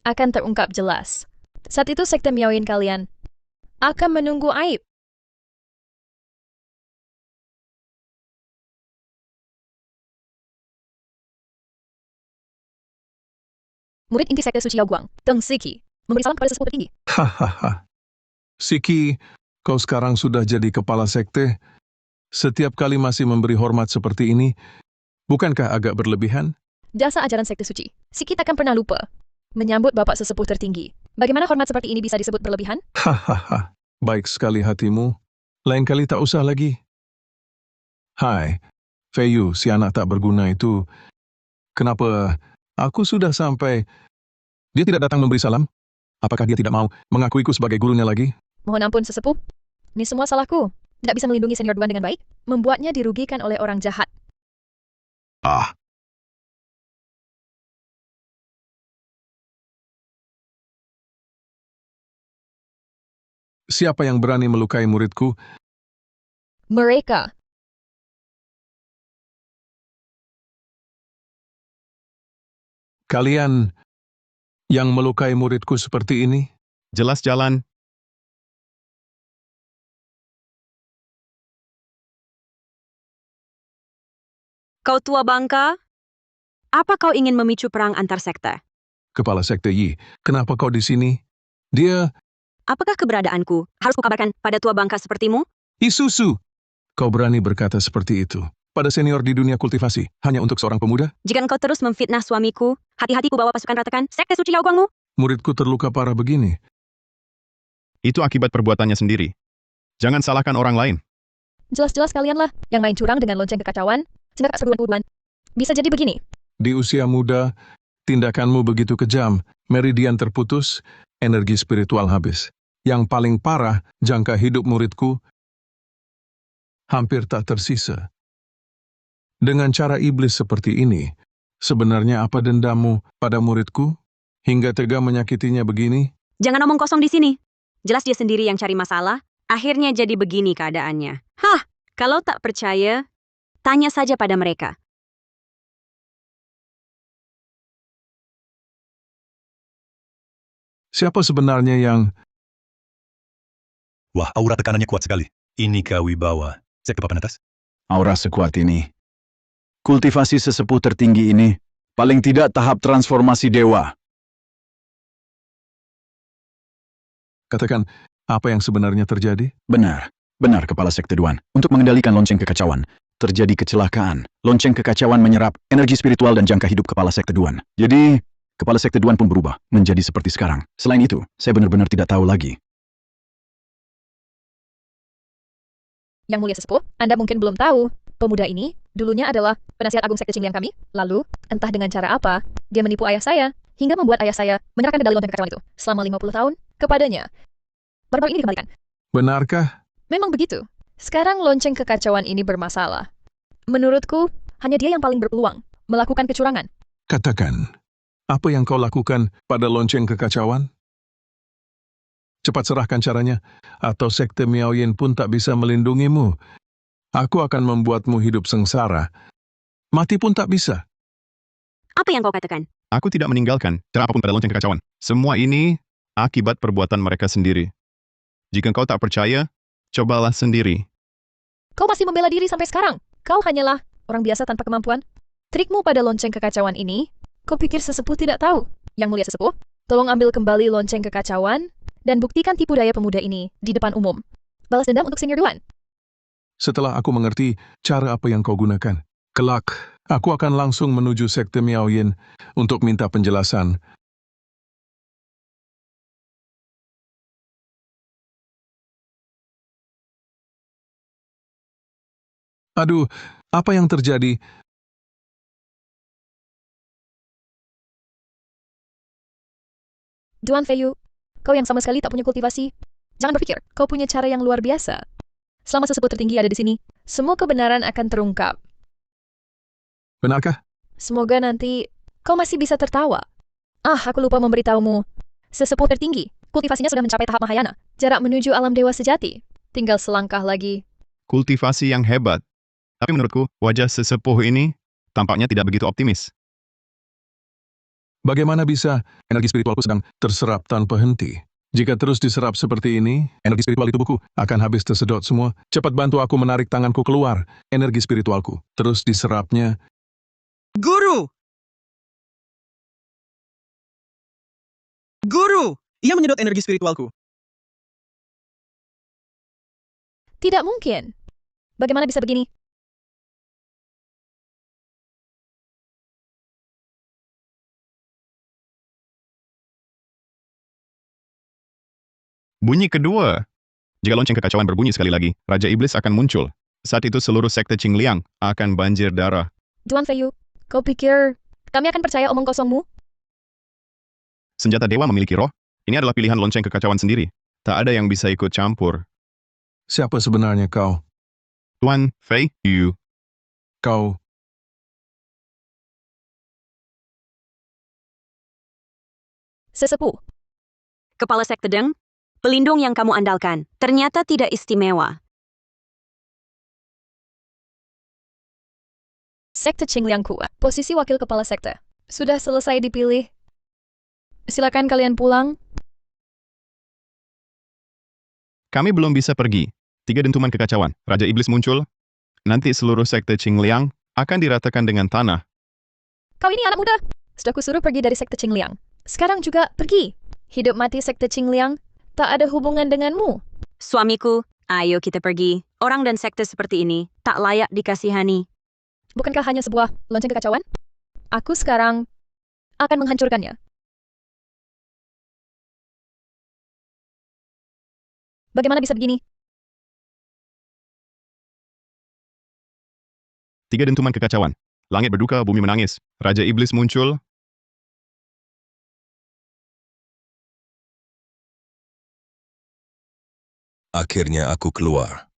akan terungkap jelas. Saat itu sekte Miaoyin kalian akan menunggu aib. Murid inti sekte Suci Yao Guang, Deng Siki, memberi salam kepada sesepuh tertinggi. Hahaha. Siki, kau sekarang sudah jadi kepala sekte. Setiap kali masih memberi hormat seperti ini, bukankah agak berlebihan? Dasar ajaran sekte suci, Siki takkan pernah lupa menyambut bapak sesepuh tertinggi. Bagaimana hormat seperti ini bisa disebut berlebihan? Hahaha. Baik sekali hatimu. Lain kali tak usah lagi. Hai, Feiyu, si anak tak berguna itu. Kenapa aku sudah sampai... Dia tidak datang memberi salam? Apakah dia tidak mau mengakuiku sebagai gurunya lagi? Mohon ampun sesepuh. Ini semua salahku. tidak bisa melindungi senior Duan dengan baik, membuatnya dirugikan oleh orang jahat. Ah, Siapa yang berani melukai muridku? Mereka. Kalian yang melukai muridku seperti ini? jelas jalan. Kau tua bangka? Apa kau ingin memicu perang antar sekte? Kepala Sekte Yi, kenapa kau di sini? Dia Apakah keberadaanku harus kukabarkan pada tua bangka sepertimu? Isusu. Kau berani berkata seperti itu pada senior di dunia kultivasi hanya untuk seorang pemuda? Jika engkau terus memfitnah suamiku, hati-hati ku bawa pasukan ratakan sekte suci Yaoguangmu. Muridku terluka parah begini. Itu akibat perbuatannya sendiri. Jangan salahkan orang lain. Jelas-jelas kalianlah yang main curang dengan lonceng kekacauan, sehingga perguruan-perguruan. Bisa jadi begini. Di usia muda, tindakanmu begitu kejam, meridian terputus, energi spiritual habis. Yang paling parah, jangka hidup muridku hampir tak tersisa. Dengan cara iblis seperti ini, sebenarnya apa dendammu pada muridku hingga tega menyakitinya begini? Jangan omong kosong di sini. Jelas dia sendiri yang cari masalah, akhirnya jadi begini keadaannya. Hah, kalau tak percaya, tanya saja pada mereka. Siapa sebenarnya yang... Wah, aura tekanannya kuat sekali. Ini kawibawa. Sekte papan atas? Aura sekuat ini. Kultivasi sesepuh tertinggi ini, paling tidak tahap transformasi dewa. Katakan, apa yang sebenarnya terjadi? Benar, benar Kepala Sekte Duan. Untuk mengendalikan lonceng kekacauan, terjadi kecelakaan. Lonceng kekacauan menyerap energi spiritual dan jangka hidup Kepala Sekte Duan. Jadi, Kepala Sekte Duan pun berubah menjadi seperti sekarang. Selain itu, saya benar-benar tidak tahu lagi. Yang mulia sesepuh, Anda mungkin belum tahu. Pemuda ini dulunya adalah penasihat agung Sekte Qingliang kami. Lalu, entah dengan cara apa, dia menipu ayah saya, hingga membuat ayah saya menyerahkan kendali lonceng kekacauan itu selama 50 tahun kepadanya. Baru-baru ini dikembalikan. Benarkah? Memang begitu. Sekarang lonceng kekacauan ini bermasalah. Menurutku, hanya dia yang paling berpeluang melakukan kecurangan. Katakan, apa yang kau lakukan pada lonceng kekacauan? Cepat serahkan caranya, atau Sekte Miaoyin pun tak bisa melindungimu. Aku akan membuatmu hidup sengsara. Mati pun tak bisa. Apa yang kau katakan? Aku tidak meninggalkan cara apapun pada lonceng kekacauan. Semua ini akibat perbuatan mereka sendiri. Jika kau tak percaya, cobalah sendiri. Kau masih membela diri sampai sekarang. Kau hanyalah orang biasa tanpa kemampuan. Trikmu pada lonceng kekacauan ini, kau pikir sesepuh tidak tahu? Yang mulia sesepuh, tolong ambil kembali lonceng kekacauan dan buktikan tipu daya pemuda ini di depan umum. Balas dendam untuk senior Duan. Setelah aku mengerti cara apa yang kau gunakan, kelak, aku akan langsung menuju Sekte Miaoyin untuk minta penjelasan. Aduh, apa yang terjadi? Duan Feiyu, kau yang sama sekali tak punya kultivasi. Jangan berpikir, kau punya cara yang luar biasa. Selama sesepuh tertinggi ada di sini, semua kebenaran akan terungkap. Benarkah? Semoga nanti kau masih bisa tertawa. Ah, aku lupa memberitahumu. Sesepuh tertinggi, kultivasinya sudah mencapai tahap Mahayana. Jarak menuju alam dewa sejati. Tinggal selangkah lagi. Kultivasi yang hebat. Tapi menurutku, wajah sesepuh ini tampaknya tidak begitu optimis. Bagaimana bisa energi spiritualku sedang terserap tanpa henti? Jika terus diserap seperti ini, energi spiritual di tubuhku akan habis tersedot semua. Cepat bantu aku menarik tanganku keluar. Energi spiritualku terus diserapnya. Guru! Guru! Ia menyedot energi spiritualku. Tidak mungkin. Bagaimana bisa begini? Bunyi kedua. Jika lonceng kekacauan berbunyi sekali lagi, Raja Iblis akan muncul. Saat itu seluruh sekte Qingliang akan banjir darah. Duan Feiyu, kau pikir kami akan percaya omong kosongmu? Senjata dewa memiliki roh. Ini adalah pilihan lonceng kekacauan sendiri. Tak ada yang bisa ikut campur. Siapa sebenarnya kau? Tuan Fei Yu. Kau Sesepuh. Kepala Sekte Deng, pelindung yang kamu andalkan, ternyata tidak istimewa. Sekte Qingliang kuat. Posisi wakil kepala sekte. Sudah selesai dipilih. Silakan kalian pulang. Kami belum bisa pergi. 3 dentuman kekacauan. Raja Iblis muncul. Nanti seluruh sekte Qingliang akan diratakan dengan tanah. Kau ini anak muda. Sudah kusuruh pergi dari sekte Qingliang. Sekarang juga pergi. Hidup mati sekte Qingliang tak ada hubungan denganmu. Suamiku, ayo kita pergi. Orang dan sekte seperti ini tak layak dikasihani. Bukankah hanya sebuah lonceng kekacauan? Aku sekarang akan menghancurkannya. Bagaimana bisa begini? 3 dentuman kekacauan. Langit berduka, bumi menangis. Raja Iblis muncul. Akhirnya aku keluar.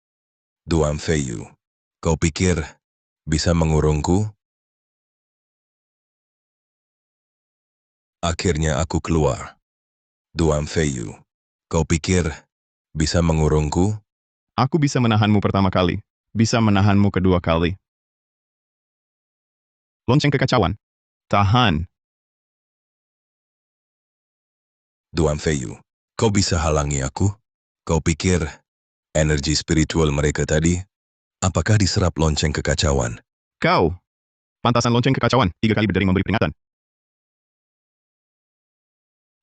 Tuan Fei Yu, kau pikir bisa mengurungku? Akhirnya aku keluar. Tuan Fei Yu, kau pikir bisa mengurungku? Aku bisa menahanmu pertama kali. Bisa menahanmu kedua kali. Lonceng kekacauan. Tahan. Tuan Fei Yu, kau bisa halangi aku? Kau pikir energi spiritual mereka tadi? Apakah diserap lonceng kekacauan? Kau. Pantasan lonceng kekacauan. 3 kali berdering memberi peringatan.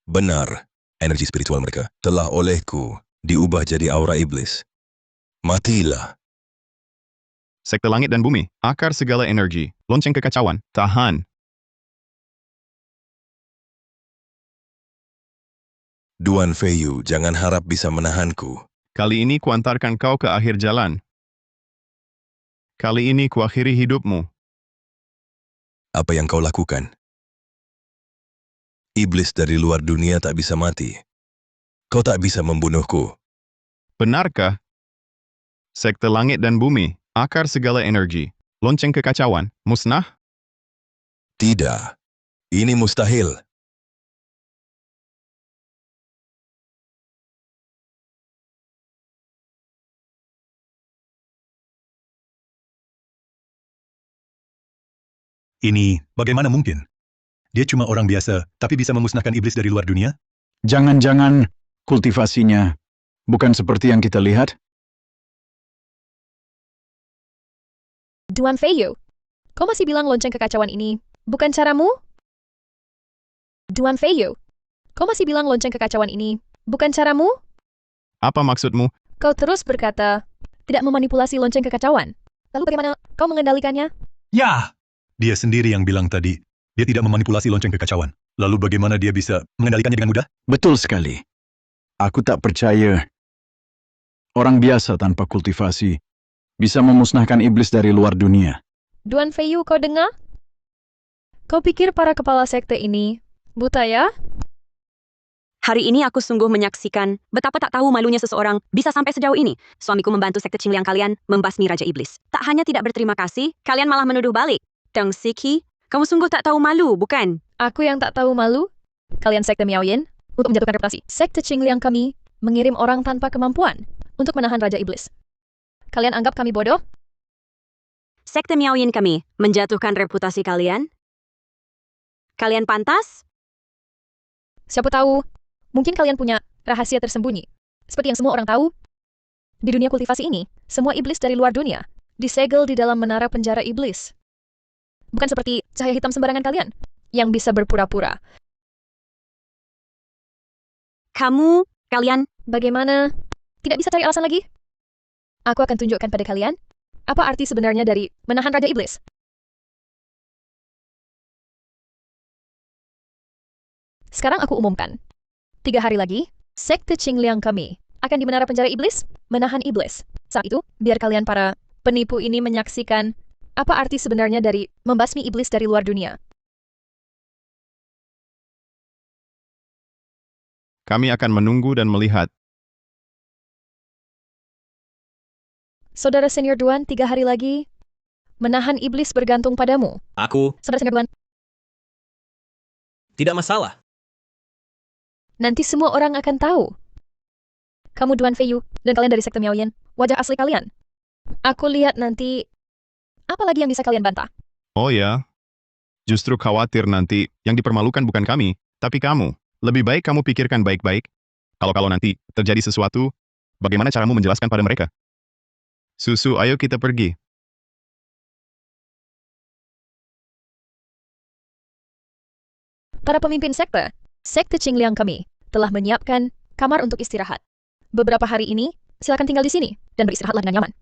Benar, energi spiritual mereka telah olehku diubah jadi aura iblis. Matilah. Sekte langit dan bumi. Akar segala energi. Lonceng kekacauan. Tahan. Tuan Fei Yu, jangan harap bisa menahanku. Kali ini kuantarkan kau ke akhir jalan. Kali ini kuakhiri hidupmu. Apa yang kau lakukan? Iblis dari luar dunia tak bisa mati. Kau tak bisa membunuhku. Benarkah? Sekte langit dan bumi. Akar segala energi. Lonceng kekacauan. Musnah? Tidak. Ini mustahil. Ini bagaimana mungkin? Dia cuma orang biasa, tapi bisa memusnahkan iblis dari luar dunia? Jangan-jangan kultivasinya bukan seperti yang kita lihat? Tuan Fei Yu, kau masih bilang lonceng kekacauan ini bukan caramu? Tuan Fei Yu, kau masih bilang lonceng kekacauan ini bukan caramu? Apa maksudmu? Kau terus berkata tidak memanipulasi lonceng kekacauan. Lalu bagaimana kau mengendalikannya? Ya! Dia sendiri yang bilang tadi, dia tidak memanipulasi lonceng kekacauan. Lalu bagaimana dia bisa mengendalikannya dengan mudah? Betul sekali. Aku tak percaya orang biasa tanpa kultivasi bisa memusnahkan iblis dari luar dunia. Tuan Fei Yu, kau dengar? Kau pikir para kepala sekte ini buta ya? Hari ini aku sungguh menyaksikan betapa tak tahu malunya seseorang bisa sampai sejauh ini. Suamiku membantu sekte Qingliang kalian membasmi Raja Iblis. Tak hanya tidak berterima kasih, kalian malah menuduh balik. Deng Siki, kamu sungguh tak tahu malu, bukan? Aku yang tak tahu malu? Kalian sekte Miaoyin untuk menjatuhkan reputasi. Sekte Qingliang kami mengirim orang tanpa kemampuan untuk menahan Raja Iblis. Kalian anggap kami bodoh? Sekte Miaoyin kami menjatuhkan reputasi kalian? Kalian pantas? Siapa tahu, mungkin kalian punya rahasia tersembunyi. Seperti yang semua orang tahu, di dunia kultivasi ini, semua iblis dari luar dunia disegel di dalam menara penjara iblis. Bukan seperti cahaya hitam sembarangan kalian, yang bisa berpura-pura. Kalian, bagaimana? Tidak bisa cari alasan lagi? Aku akan tunjukkan pada kalian, apa arti sebenarnya dari menahan Raja Iblis. Sekarang aku umumkan. 3 hari lagi, sekte Qingliang kami akan di menara penjara iblis, menahan iblis. Saat itu, biar kalian para penipu ini menyaksikan apa arti sebenarnya dari membasmi iblis dari luar dunia. Kami akan menunggu dan melihat. Saudara senior Duan 3 hari lagi menahan iblis bergantung padamu. Aku Saudara senior Duan, tidak masalah. nanti semua orang akan tahu. Kamu Duan Feiyu, dan kalian dari sekte Miaoyan, wajah asli kalian. Aku lihat nanti, apa lagi yang bisa kalian bantah? Oh ya, justru khawatir nanti yang dipermalukan bukan kami, tapi kamu. Lebih baik kamu pikirkan baik-baik. Kalau nanti terjadi sesuatu, bagaimana caramu menjelaskan pada mereka? Susu, ayo kita pergi. Para pemimpin sekte Qingliang kami, telah menyiapkan kamar untuk istirahat. Beberapa hari ini, silakan tinggal di sini, dan beristirahatlah dengan nyaman.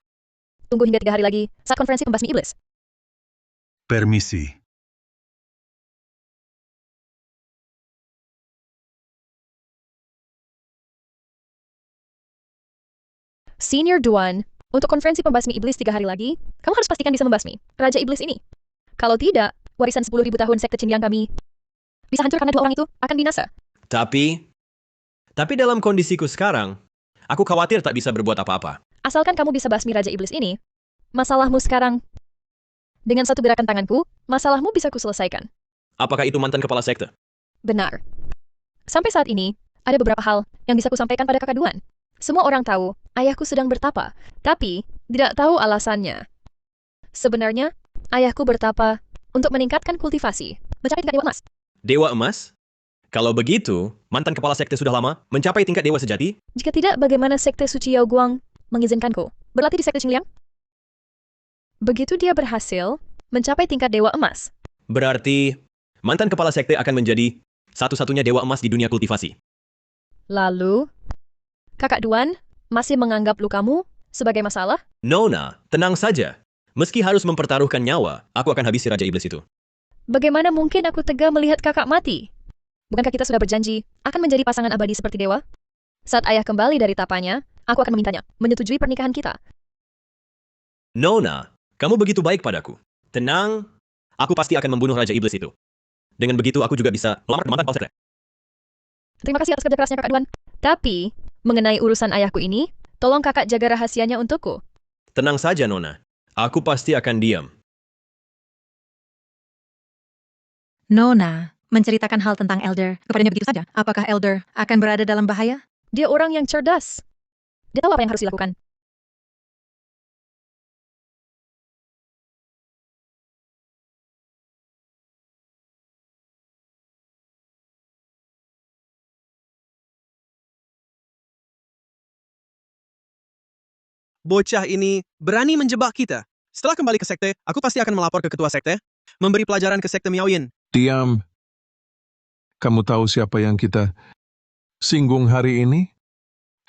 Tunggu hingga 3 hari lagi, saat konferensi pembasmi iblis. Permisi. Senior Duan, untuk konferensi pembasmi iblis 3 hari lagi, kamu harus pastikan bisa membasmi Raja Iblis ini. Kalau tidak, warisan 10.000 tahun sekte Qingliang kami bisa hancur karena 2 orang itu akan binasa. Tapi dalam kondisiku sekarang, aku khawatir tak bisa berbuat apa-apa. Asalkan kamu bisa basmi Raja Iblis ini, masalahmu sekarang, dengan satu gerakan tanganku, masalahmu bisa kuselesaikan. Apakah itu mantan kepala sekte? Benar. Sampai saat ini, ada beberapa hal yang bisa kusampaikan pada kakak Duan. Semua orang tahu, ayahku sedang bertapa, tapi tidak tahu alasannya. Sebenarnya, ayahku bertapa untuk meningkatkan kultivasi, mencapai tingkat dewa emas. Dewa emas? Kalau begitu, mantan kepala sekte sudah lama mencapai tingkat dewa sejati? Jika tidak, bagaimana sekte suci Yao Guang mengizinkanku berlatih di sekte Qingliang? Begitu dia berhasil mencapai tingkat dewa emas. Berarti, mantan kepala sekte akan menjadi satu-satunya dewa emas di dunia kultivasi. Lalu, kakak Duan masih menganggap lukamu sebagai masalah? Nona, tenang saja. Meski harus mempertaruhkan nyawa, aku akan habisi Raja Iblis itu. Bagaimana mungkin aku tega melihat kakak mati? Bukankah kita sudah berjanji akan menjadi pasangan abadi seperti dewa? Saat ayah kembali dari tapanya, aku akan memintanya menyetujui pernikahan kita. Nona, kamu begitu baik padaku. Tenang, aku pasti akan membunuh Raja Iblis itu. Dengan begitu aku juga bisa melamar ke mantan kepala sekte. Terima kasih atas kerja kerasnya kakak Duan. Tapi, mengenai urusan ayahku ini, tolong kakak jaga rahasianya untukku. Tenang saja, Nona. Aku pasti akan diam. Nona menceritakan hal tentang Elder kepadanya begitu saja. Apakah Elder akan berada dalam bahaya? Dia orang yang cerdas. Dia tahu apa yang harus dilakukan. Bocah ini berani menjebak kita. Setelah kembali ke sekte, aku pasti akan melapor ke ketua sekte, memberi pelajaran ke sekte Miaoyin. Diam. Kamu tahu siapa yang kita singgung hari ini?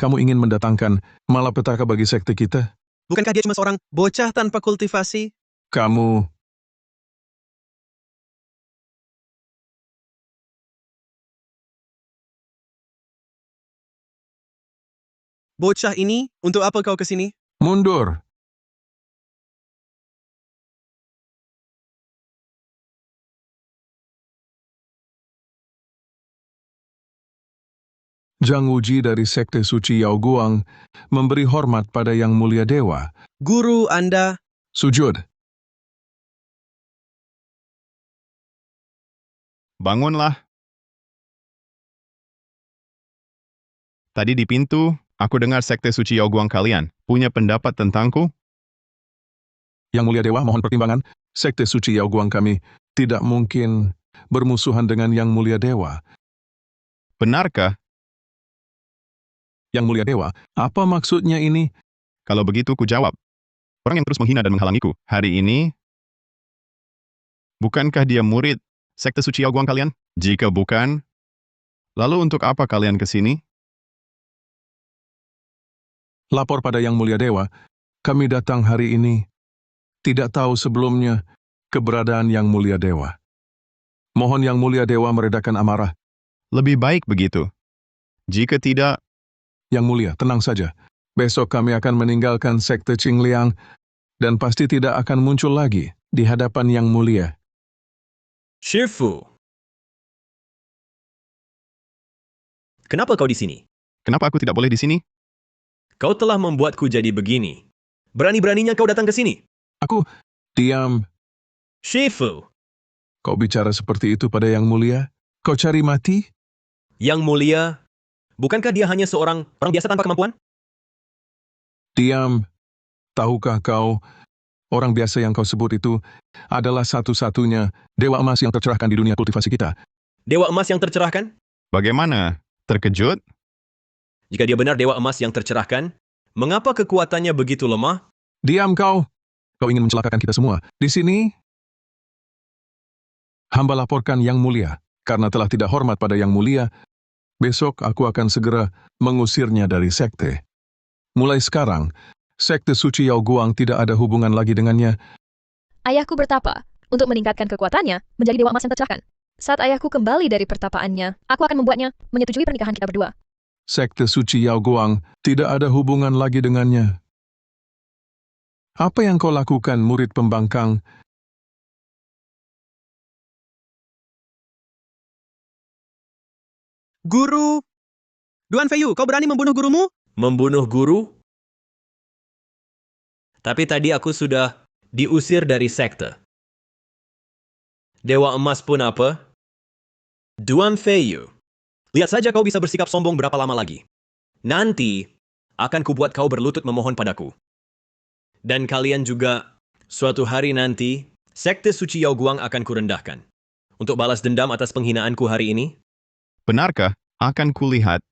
Kamu ingin mendatangkan malapetaka bagi sekte kita? Bukankah dia cuma seorang bocah tanpa kultivasi? Kamu Bocah ini, untuk apa kau kesini? mundur. Zhang Wuji dari Sekte Suci Yao Guang memberi hormat pada Yang Mulia Dewa. Guru Anda, Sujud. Bangunlah. Tadi di pintu, aku dengar Sekte Suci Yao Guang kalian punya pendapat tentangku. Yang Mulia Dewa mohon pertimbangan. Sekte Suci Yao Guang kami tidak mungkin bermusuhan dengan Yang Mulia Dewa. Benarkah? Yang Mulia Dewa, apa maksudnya ini? Kalau begitu ku jawab. Orang yang terus menghina dan menghalangiku hari ini, bukankah dia murid Sekte Suci Yao Guang kalian? Jika bukan, lalu untuk apa kalian ke sini? Lapor pada Yang Mulia Dewa, kami datang hari ini. Tidak tahu sebelumnya keberadaan Yang Mulia Dewa. Mohon Yang Mulia Dewa meredakan amarah. Lebih baik begitu. Jika tidak, Yang Mulia, tenang saja. Besok kami akan meninggalkan Sekte Qingliang dan pasti tidak akan muncul lagi di hadapan Yang Mulia. Shifu. Kenapa kau di sini? kenapa aku tidak boleh di sini? Kau telah membuatku jadi begini. Berani-beraninya kau datang ke sini. Aku, diam. Shifu, Kau bicara seperti itu pada Yang Mulia? Kau cari mati? Yang Mulia, bukankah dia hanya seorang orang biasa tanpa kemampuan? Diam. Tahukah kau, orang biasa yang kau sebut itu adalah satu-satunya dewa emas yang tercerahkan di dunia kultivasi kita. Dewa emas yang tercerahkan? Bagaimana? Terkejut? Jika dia benar dewa emas yang tercerahkan, mengapa kekuatannya begitu lemah? Diam kau. Kau ingin mencelakakan kita semua. Di sini, hamba laporkan Yang Mulia. Karena telah tidak hormat pada Yang Mulia, besok aku akan segera mengusirnya dari sekte. Mulai sekarang, sekte suci Yao Guang tidak ada hubungan lagi dengannya. Ayahku bertapa untuk meningkatkan kekuatannya menjadi dewa emas yang tercerahkan. Saat ayahku kembali dari pertapaannya, aku akan membuatnya menyetujui pernikahan kita berdua. Sekte suci Yao Guang tidak ada hubungan lagi dengannya. Apa yang kau lakukan, murid pembangkang? Guru! Duan Feiyu, kau berani membunuh gurumu? Membunuh guru? Tapi tadi aku sudah diusir dari sekte. Dewa emas pun apa? Duan Feiyu, lihat saja kau bisa bersikap sombong berapa lama lagi. Nanti akan kubuat kau berlutut memohon padaku. Dan kalian juga, suatu hari nanti, sekte suci Yao Guang akan kurendahkan. Untuk balas dendam atas penghinaanku hari ini. Benarkah? Akan kulihat.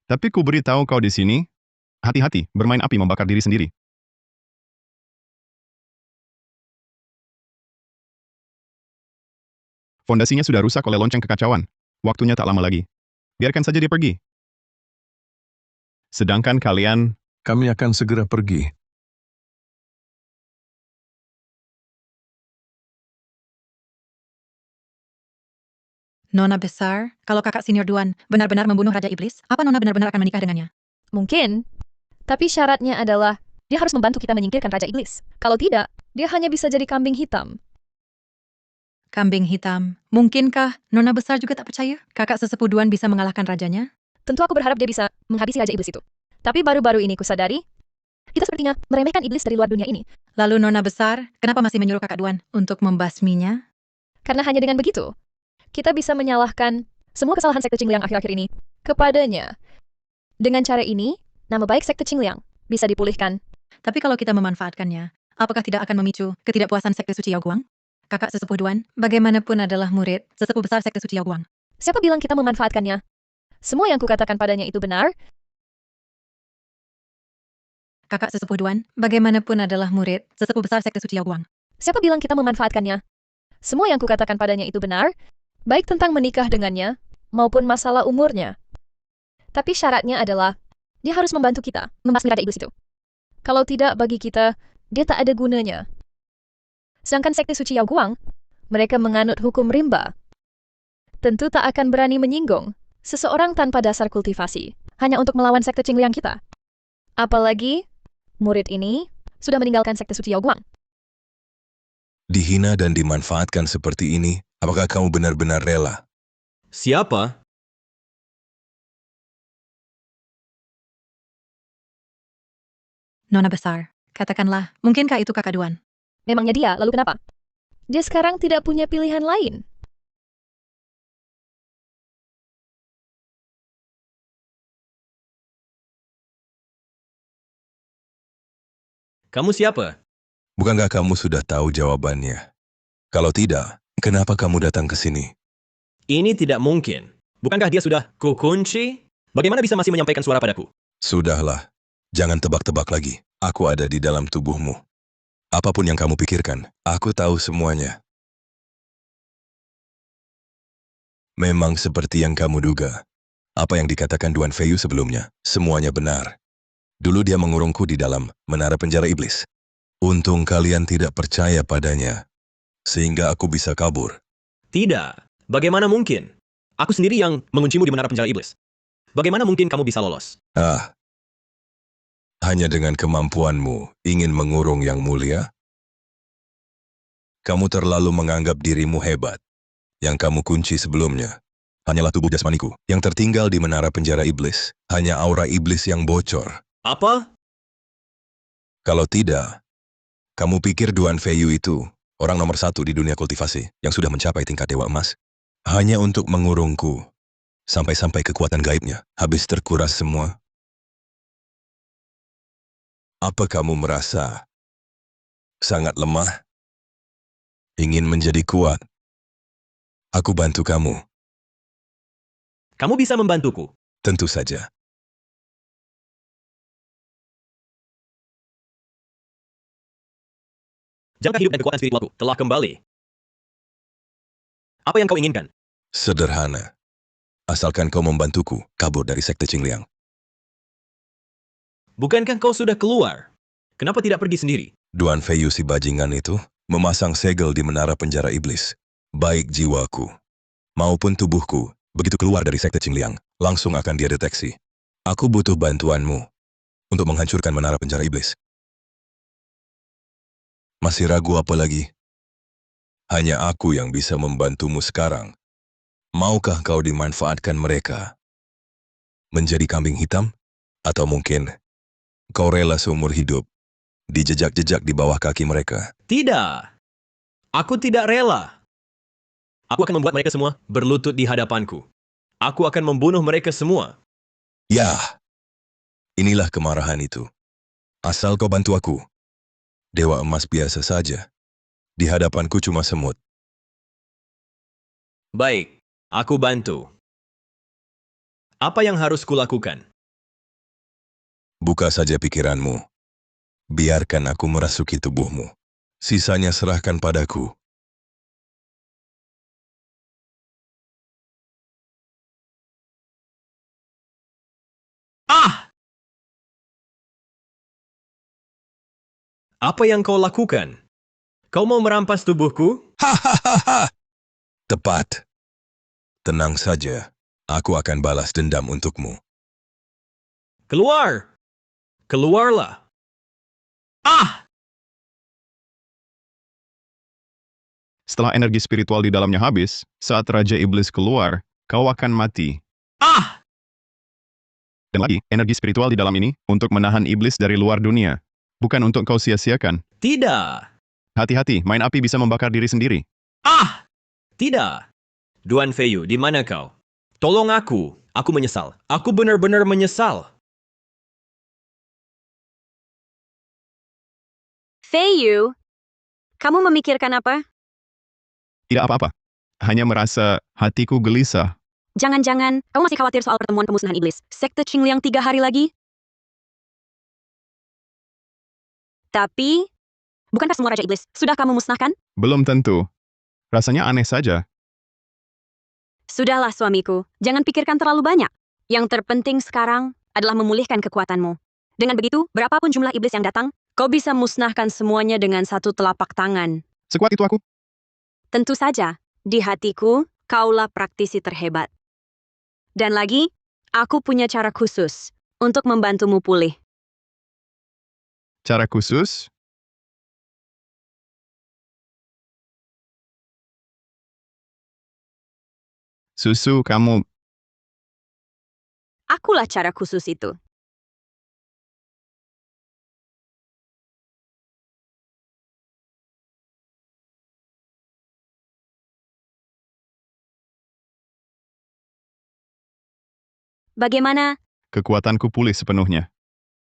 Tapi ku beritahu kau di sini, hati-hati bermain api membakar diri sendiri. Fondasinya sudah rusak oleh lonceng kekacauan. Waktunya tak lama lagi. Biarkan saja dia pergi. Sedangkan kalian... Kami akan segera pergi. Nona besar, kalau kakak senior Duan benar-benar membunuh Raja Iblis, apa Nona benar-benar akan menikah dengannya? Mungkin, tapi syaratnya adalah dia harus membantu kita menyingkirkan Raja Iblis. Kalau tidak, dia hanya bisa jadi kambing hitam. Kambing hitam. Mungkinkah Nona besar juga tak percaya kakak sesepuh Duan bisa mengalahkan rajanya? Tentu aku berharap dia bisa menghabisi Raja Iblis itu. Tapi baru-baru ini kusadari, kita sepertinya meremehkan iblis dari luar dunia ini. Lalu Nona besar, kenapa masih menyuruh kakak Duan untuk membasminya? Karena hanya dengan begitu, kita bisa menyalahkan semua kesalahan sekte Qingliang akhir-akhir ini kepadanya. Dengan cara ini, nama baik sekte Qingliang bisa dipulihkan. Tapi kalau kita memanfaatkannya, apakah tidak akan memicu ketidakpuasan sekte suci Yao Guang? Kakak sesepuh Duan, bagaimanapun adalah murid sesepuh besar sekte suci Yao Guang. Siapa bilang kita memanfaatkannya? Semua yang kukatakan padanya itu benar. Kakak sesepuh Duan, bagaimanapun adalah murid sesepuh besar sekte suci Yao Guang. Siapa bilang kita memanfaatkannya? Semua yang kukatakan padanya itu benar, baik tentang menikah dengannya, maupun masalah umurnya. Tapi syaratnya adalah, dia harus membantu kita membasmi Raja Iblis itu. Kalau tidak bagi kita, dia tak ada gunanya. Sedangkan sekte suci Yao Guang, mereka menganut hukum rimba. Tentu tak akan berani menyinggung seseorang tanpa dasar kultivasi, hanya untuk melawan sekte Qingliang kita. Apalagi, murid ini sudah meninggalkan sekte suci Yao Guang. Dihina dan dimanfaatkan seperti ini, apakah kamu benar-benar rela? Siapa? Nona besar, katakanlah, mungkinkah itu kakak Duan? Memangnya dia, lalu kenapa? Dia sekarang tidak punya pilihan lain. Kamu siapa? Bukankah kamu sudah tahu jawabannya? Kalau tidak, kenapa kamu datang ke sini? Ini tidak mungkin. Bukankah dia sudah kukunci? Bagaimana bisa masih menyampaikan suara padaku? Sudahlah, jangan tebak-tebak lagi. Aku ada di dalam tubuhmu. Apapun yang kamu pikirkan, aku tahu semuanya. Memang seperti yang kamu duga. Apa yang dikatakan Duan Feiyu sebelumnya, semuanya benar. Dulu dia mengurungku di dalam menara penjara iblis. Untung kalian tidak percaya padanya, sehingga aku bisa kabur. Tidak. Bagaimana mungkin? Aku sendiri yang menguncimu di menara penjara iblis. Bagaimana mungkin kamu bisa lolos? Hanya dengan kemampuanmu ingin mengurung Yang Mulia? Kamu terlalu menganggap dirimu hebat. Yang kamu kunci sebelumnya hanyalah tubuh jasmaniku. Yang tertinggal di menara penjara iblis hanya aura iblis yang bocor. Apa? Kalau tidak, Kamu pikir Duan Feiyu itu orang nomor 1 di dunia kultivasi yang sudah mencapai tingkat Dewa Emas? Hanya untuk mengurungku, sampai-sampai kekuatan gaibnya habis terkuras semua? Apa kamu merasa sangat lemah? Ingin menjadi kuat? Aku bantu kamu. Kamu bisa membantuku. Tentu saja. Jangka hidup dan kekuatan spiritualku telah kembali. Apa yang kau inginkan? Sederhana. Asalkan kau membantuku kabur dari sekte Qingliang. Bukankah kau sudah keluar? Kenapa tidak pergi sendiri? Duan Feiyu si bajingan itu memasang segel di menara penjara iblis. Baik jiwaku maupun tubuhku, begitu keluar dari sekte Qingliang, langsung akan dia deteksi. Aku butuh bantuanmu untuk menghancurkan menara penjara iblis. Masih ragu apa lagi? Hanya aku yang bisa membantumu sekarang. Maukah kau dimanfaatkan mereka? Menjadi kambing hitam? Atau mungkin kau rela seumur hidup dijejak-jejak di bawah kaki mereka? Tidak. Aku tidak rela. Aku akan membuat mereka semua berlutut di hadapanku. Aku akan membunuh mereka semua. Ya, inilah kemarahan itu. Asal kau bantu aku. Dewa emas biasa saja. Di hadapanku cuma semut. Baik, aku bantu. Apa yang harus kulakukan? Buka saja pikiranmu. Biarkan aku merasuki tubuhmu. Sisanya serahkan padaku. Ah! Apa yang kau lakukan? Kau mau merampas tubuhku? Hahaha. Tepat. Tenang saja. Aku akan balas dendam untukmu. Keluar! Keluarlah! Ah! Setelah energi spiritual di dalamnya habis, saat Raja Iblis keluar, kau akan mati. Ah! Dan lagi, energi spiritual di dalam ini untuk menahan iblis dari luar dunia. Bukan untuk kau sia-siakan. Tidak! Hati-hati, main api bisa membakar diri sendiri. Ah! Tidak! Duan Feiyu, di mana kau? Tolong aku. Aku menyesal. Aku benar-benar menyesal. Feiyu, kamu memikirkan apa? Tidak apa-apa. Hanya merasa hatiku gelisah. Jangan-jangan, kamu masih khawatir soal pertemuan pemusnahan iblis. Sekte Qingliang 3 hari lagi? Tapi, bukankah semua Raja Iblis sudah kamu musnahkan? Belum tentu. Rasanya aneh saja. Sudahlah suamiku, jangan pikirkan terlalu banyak. Yang terpenting sekarang adalah memulihkan kekuatanmu. Dengan begitu, berapapun jumlah iblis yang datang, kau bisa musnahkan semuanya dengan satu telapak tangan. Sekuat itu aku? Tentu saja, di hatiku, kaulah praktisi terhebat. Dan lagi, aku punya cara khusus untuk membantumu pulih. Cara khusus? Susu, kamu... Akulah cara khusus itu. Bagaimana? Kekuatanku pulih sepenuhnya.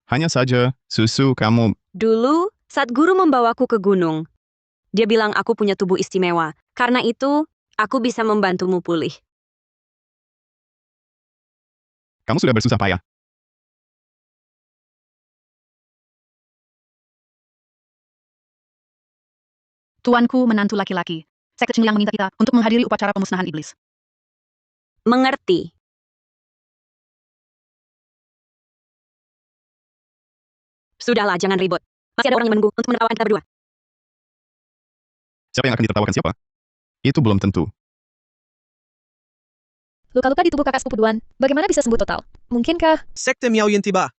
Hanya saja, susu, kamu... Dulu, saat guru membawaku ke gunung, dia bilang aku punya tubuh istimewa. Karena itu, aku bisa membantumu pulih. Kamu sudah bersusah payah. Tuanku menantu laki-laki. Sekte Qingliang meminta kita untuk menghadiri upacara pemusnahan iblis. Mengerti. Sudahlah, jangan ribut. Masih ada orang yang menunggu untuk menertawakan kita berdua. Siapa yang akan ditertawakan siapa? Itu belum tentu. Luka-luka di tubuh kakak sepupu Duan, bagaimana bisa sembuh total? Mungkinkah... Sekte Miao Yin tiba.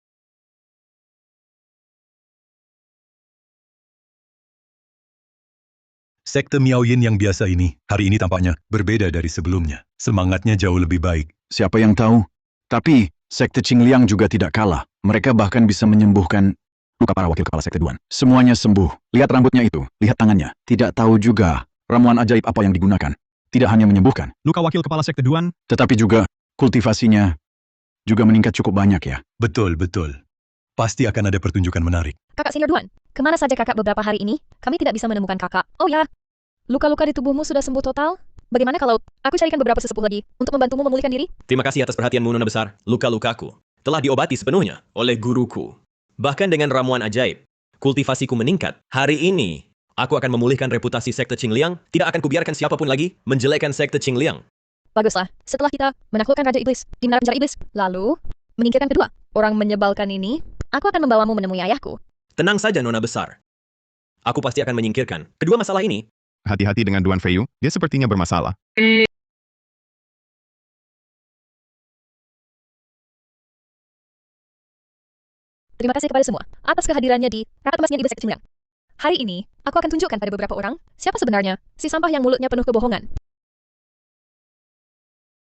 Sekte Miao Yin yang biasa ini, hari ini tampaknya berbeda dari sebelumnya. Semangatnya jauh lebih baik. Siapa yang tahu? Tapi, sekte Qingliang juga tidak kalah. Mereka bahkan bisa menyembuhkan luka parah wakil kepala sekte Duan. Semuanya sembuh. Lihat rambutnya itu, lihat tangannya. Tidak tahu juga ramuan ajaib apa yang digunakan. Tidak hanya menyembuhkan, Luka wakil kepala sekte Duan? tetapi juga kultivasinya juga meningkat cukup banyak ya. Betul, betul. Pasti akan ada pertunjukan menarik. Kakak senior Duan, kemana saja kakak beberapa hari ini? Kami tidak bisa menemukan kakak. Oh ya, luka-luka di tubuhmu sudah sembuh total? Bagaimana kalau aku carikan beberapa sesepuh lagi untuk membantumu memulihkan diri? Terima kasih atas perhatianmu, Nona Besar. Luka-lukaku telah diobati sepenuhnya oleh guruku. Bahkan dengan ramuan ajaib, kultivasiku meningkat. Hari ini, aku akan memulihkan reputasi sekte Qingliang. Tidak akan kubiarkan siapapun lagi menjelekkan sekte Qingliang. Baguslah, setelah kita menaklukkan Raja Iblis di menara penjara Iblis, lalu menyingkirkan kedua orang menyebalkan ini, aku akan membawamu menemui ayahku. Tenang saja, Nona Besar. Aku pasti akan menyingkirkan kedua masalah ini. Hati-hati dengan Duan Feiyu, dia sepertinya bermasalah. Terima kasih kepada semua atas kehadirannya di rapat emasnya Iblis sekte Qingliang. Hari ini, aku akan tunjukkan pada beberapa orang siapa sebenarnya si sampah yang mulutnya penuh kebohongan.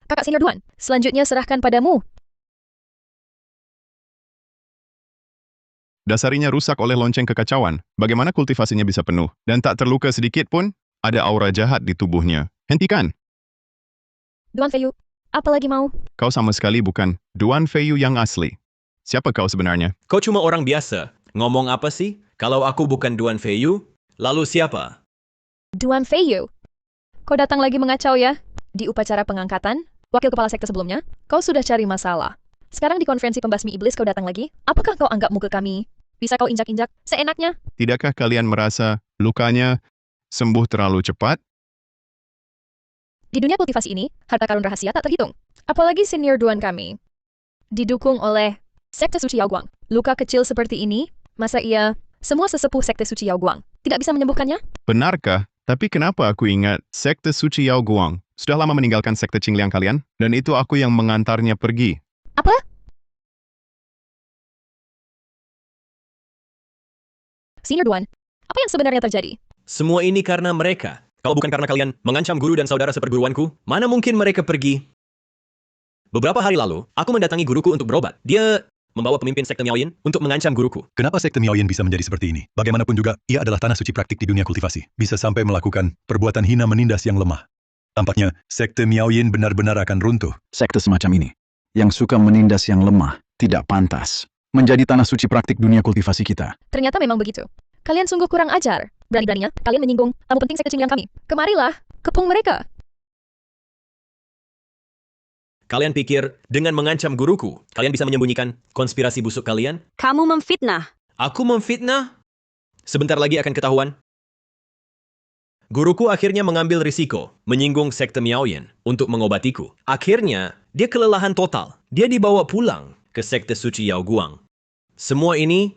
Kakak senior Duan, selanjutnya serahkan padamu. Dasarinya rusak oleh lonceng kekacauan. Bagaimana kultivasinya bisa penuh dan tak terluka sedikit pun? Ada aura jahat di tubuhnya. Hentikan! Duan Feiyu, apa lagi mau? Kau sama sekali bukan Duan Feiyu yang asli. Siapa kau sebenarnya? Kau cuma orang biasa. Ngomong apa sih? Kalau aku bukan Duan Feiyu, lalu siapa? Duan Feiyu. Kau datang lagi mengacau ya? Di upacara pengangkatan, wakil kepala sekte sebelumnya, kau sudah cari masalah. Sekarang di konferensi pembasmi iblis kau datang lagi? Apakah kau anggap muka kami? Bisa kau injak-injak seenaknya? Tidakkah kalian merasa lukanya sembuh terlalu cepat? Di dunia kultivasi ini, harta karun rahasia tak terhitung. Apalagi senior Duan kami. Didukung oleh sekte suci Yaoguang. Luka kecil seperti ini, masa iya semua sesepuh sekte suci Yaoguang tidak bisa menyembuhkannya? Benarkah? Tapi kenapa aku ingat sekte suci Yaoguang sudah lama meninggalkan sekte Qingliang kalian? Dan itu aku yang mengantarnya pergi. Apa? Senior Duan, apa yang sebenarnya terjadi? Semua ini karena mereka. Kalau bukan karena kalian mengancam guru dan saudara seperguruanku, mana mungkin mereka pergi? Beberapa hari lalu, aku mendatangi guruku untuk berobat. Dia membawa pemimpin sekte Miaoyin untuk mengancam guruku. Kenapa sekte Miaoyin bisa menjadi seperti ini? Bagaimanapun juga, ia adalah tanah suci praktik di dunia kultivasi. Bisa sampai melakukan perbuatan hina menindas yang lemah. Tampaknya, sekte Miaoyin benar-benar akan runtuh. Sekte semacam ini, yang suka menindas yang lemah, tidak pantas menjadi tanah suci praktik dunia kultivasi kita. Ternyata memang begitu. Kalian sungguh kurang ajar. Berani-beraninya, kalian menyinggung tamu penting sekte Qingliang kami. Kemarilah, kepung mereka. Kalian pikir, dengan mengancam guruku, kalian bisa menyembunyikan konspirasi busuk kalian? Kamu memfitnah. Aku memfitnah? Sebentar lagi akan ketahuan. Guruku akhirnya mengambil risiko, menyinggung sekte Miaoyin untuk mengobatiku. Akhirnya, dia kelelahan total. Dia dibawa pulang ke sekte suci Yaoguang. Semua ini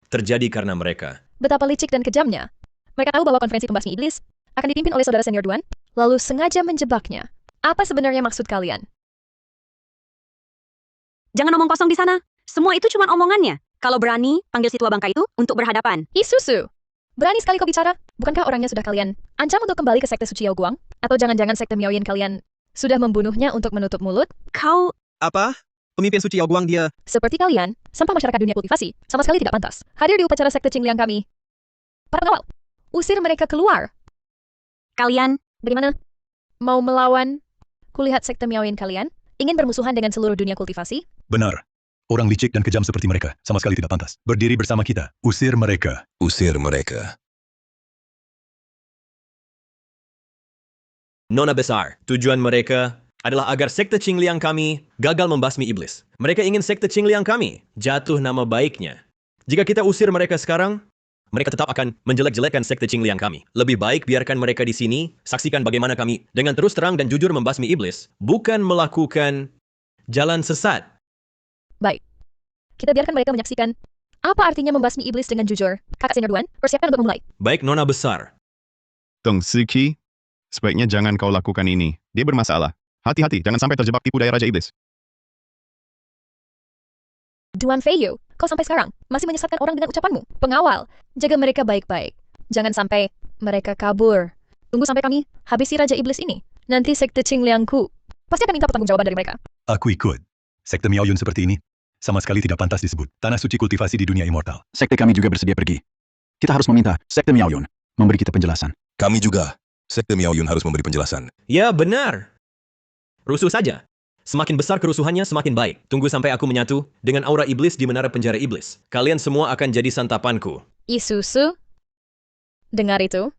terjadi karena mereka. Betapa licik dan kejamnya. Mereka tahu bahwa konferensi pembasmi iblis akan dipimpin oleh saudara senior Duan, lalu sengaja menjebaknya. Apa sebenarnya maksud kalian? Jangan omong kosong di sana. Semua itu cuma omongannya. Kalau berani, panggil si tua bangka itu untuk berhadapan. Isusu! Berani sekali kau bicara. Bukankah orangnya sudah kalian ancam untuk kembali ke sekte suci Yaoguang? Atau jangan-jangan sekte Miaoyin kalian sudah membunuhnya untuk menutup mulut? Kau... Apa? Pemimpin suci Yaoguang dia... Seperti kalian, sampah masyarakat dunia kultivasi, sama sekali tidak pantas hadir di upacara sekte Qingliang kami. Para pengawal, usir mereka keluar. Kalian... Bagaimana? Mau melawan? Kulihat sekte Miaoyin kalian ingin bermusuhan dengan seluruh dunia kultivasi? Benar. Orang licik dan kejam seperti mereka sama sekali tidak pantas berdiri bersama kita. Usir mereka. Usir mereka. Nona besar, tujuan mereka adalah agar sekte Qingliang kami gagal membasmi iblis. Mereka ingin sekte Qingliang kami jatuh nama baiknya. Jika kita usir mereka sekarang, mereka tetap akan menjelek-jelekkan sekte Qingliang kami. Lebih baik biarkan mereka di sini, saksikan bagaimana kami dengan terus terang dan jujur membasmi iblis, bukan melakukan jalan sesat. Baik. Kita biarkan mereka menyaksikan apa artinya membasmi iblis dengan jujur. Kakak senior Duan, persiapkan untuk memulai. Baik, Nona besar. Tong Siki, sebaiknya jangan kau lakukan ini. Dia bermasalah. Hati-hati, jangan sampai terjebak tipu daya Raja Iblis. Duan Feiyu, kau sampai sekarang masih menyesatkan orang dengan ucapanmu. Pengawal, jaga mereka baik-baik. Jangan sampai mereka kabur. Tunggu sampai kami habisi Raja Iblis ini. Nanti sekte Qingliangku pasti akan minta pertanggungjawaban dari mereka. Aku ikut. Sekte Miaoyin seperti ini, sama sekali tidak pantas disebut tanah suci kultivasi di dunia immortal. Sekte kami juga bersedia pergi. Kita harus meminta Sekte Miaoyun memberi kita penjelasan. Kami juga. Sekte Miaoyun harus memberi penjelasan. Ya, benar. Rusuh saja. Semakin besar kerusuhannya, semakin baik. Tunggu sampai aku menyatu dengan aura iblis di menara penjara iblis. Kalian semua akan jadi santapanku. Isusu? Dengar itu?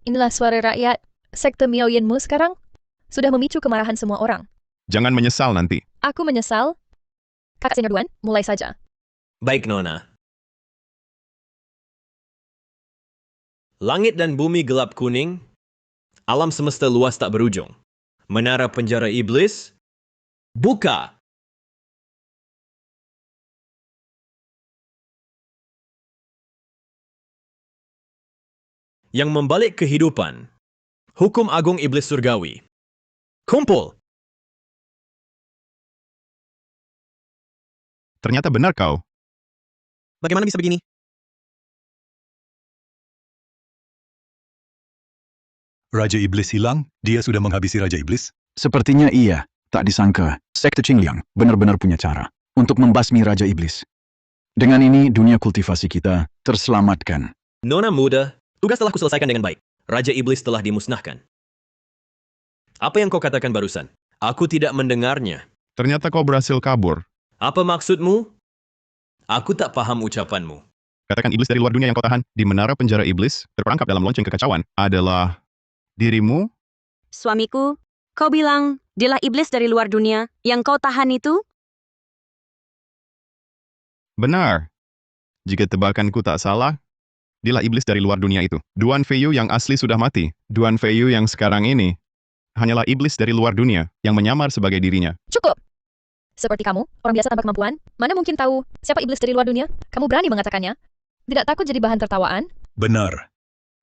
Inilah suara rakyat. Sekte Miaoyunmu sekarang sudah memicu kemarahan semua orang. Jangan menyesal nanti. Aku menyesal. Kakak senior Duan, mulai saja. Baik, Nona. Langit dan bumi gelap kuning. Alam semesta luas tak berujung. Menara penjara iblis. Buka! Yang membalik kehidupan. Hukum agung iblis surgawi. Kumpul! Ternyata benar kau. Bagaimana bisa begini? Raja Iblis hilang? Dia sudah menghabisi Raja Iblis? Sepertinya iya. Tak disangka, Sekte Qingliang benar-benar punya cara untuk membasmi Raja Iblis. Dengan ini, dunia kultivasi kita terselamatkan. Nona muda, tugas telah kuselesaikan dengan baik. Raja Iblis telah dimusnahkan. Apa yang kau katakan barusan? Aku tidak mendengarnya. Ternyata kau berhasil kabur. Apa maksudmu? Aku tak paham ucapanmu. Katakan iblis dari luar dunia yang kau tahan di menara penjara iblis, terperangkap dalam lonceng kekacauan, adalah dirimu? Suamiku, kau bilang, dialah iblis dari luar dunia yang kau tahan itu? Benar. Jika tebakanku tak salah, dialah iblis dari luar dunia itu. Duan Feiyu yang asli sudah mati. Duan Feiyu yang sekarang ini hanyalah iblis dari luar dunia yang menyamar sebagai dirinya. Cukup! Seperti kamu, orang biasa tanpa kemampuan, mana mungkin tahu siapa iblis dari luar dunia? Kamu berani mengatakannya? Tidak takut jadi bahan tertawaan? Benar.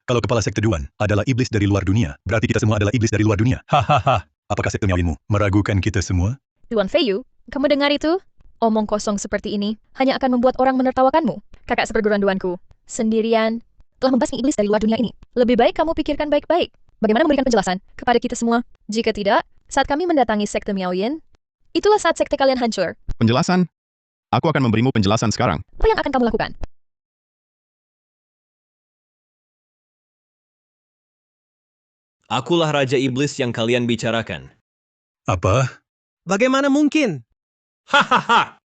Kalau kepala sekte Duan adalah iblis dari luar dunia, berarti kita semua adalah iblis dari luar dunia. Hahaha. Apakah sekte Miaoyunmu meragukan kita semua? Duan Feiyu, kamu dengar itu? Omong kosong seperti ini hanya akan membuat orang menertawakanmu. Kakak seperguruan Duanku, sendirian, telah membasmi iblis dari luar dunia ini. Lebih baik kamu pikirkan baik-baik. Bagaimana memberikan penjelasan kepada kita semua? Jika tidak, saat kami mendatangi sekte Miaoyun, itulah saat sekte kalian hancur. Penjelasan? Aku akan memberimu penjelasan sekarang. Apa yang akan kamu lakukan? Akulah Raja Iblis yang kalian bicarakan. Apa? Bagaimana mungkin? Hahaha!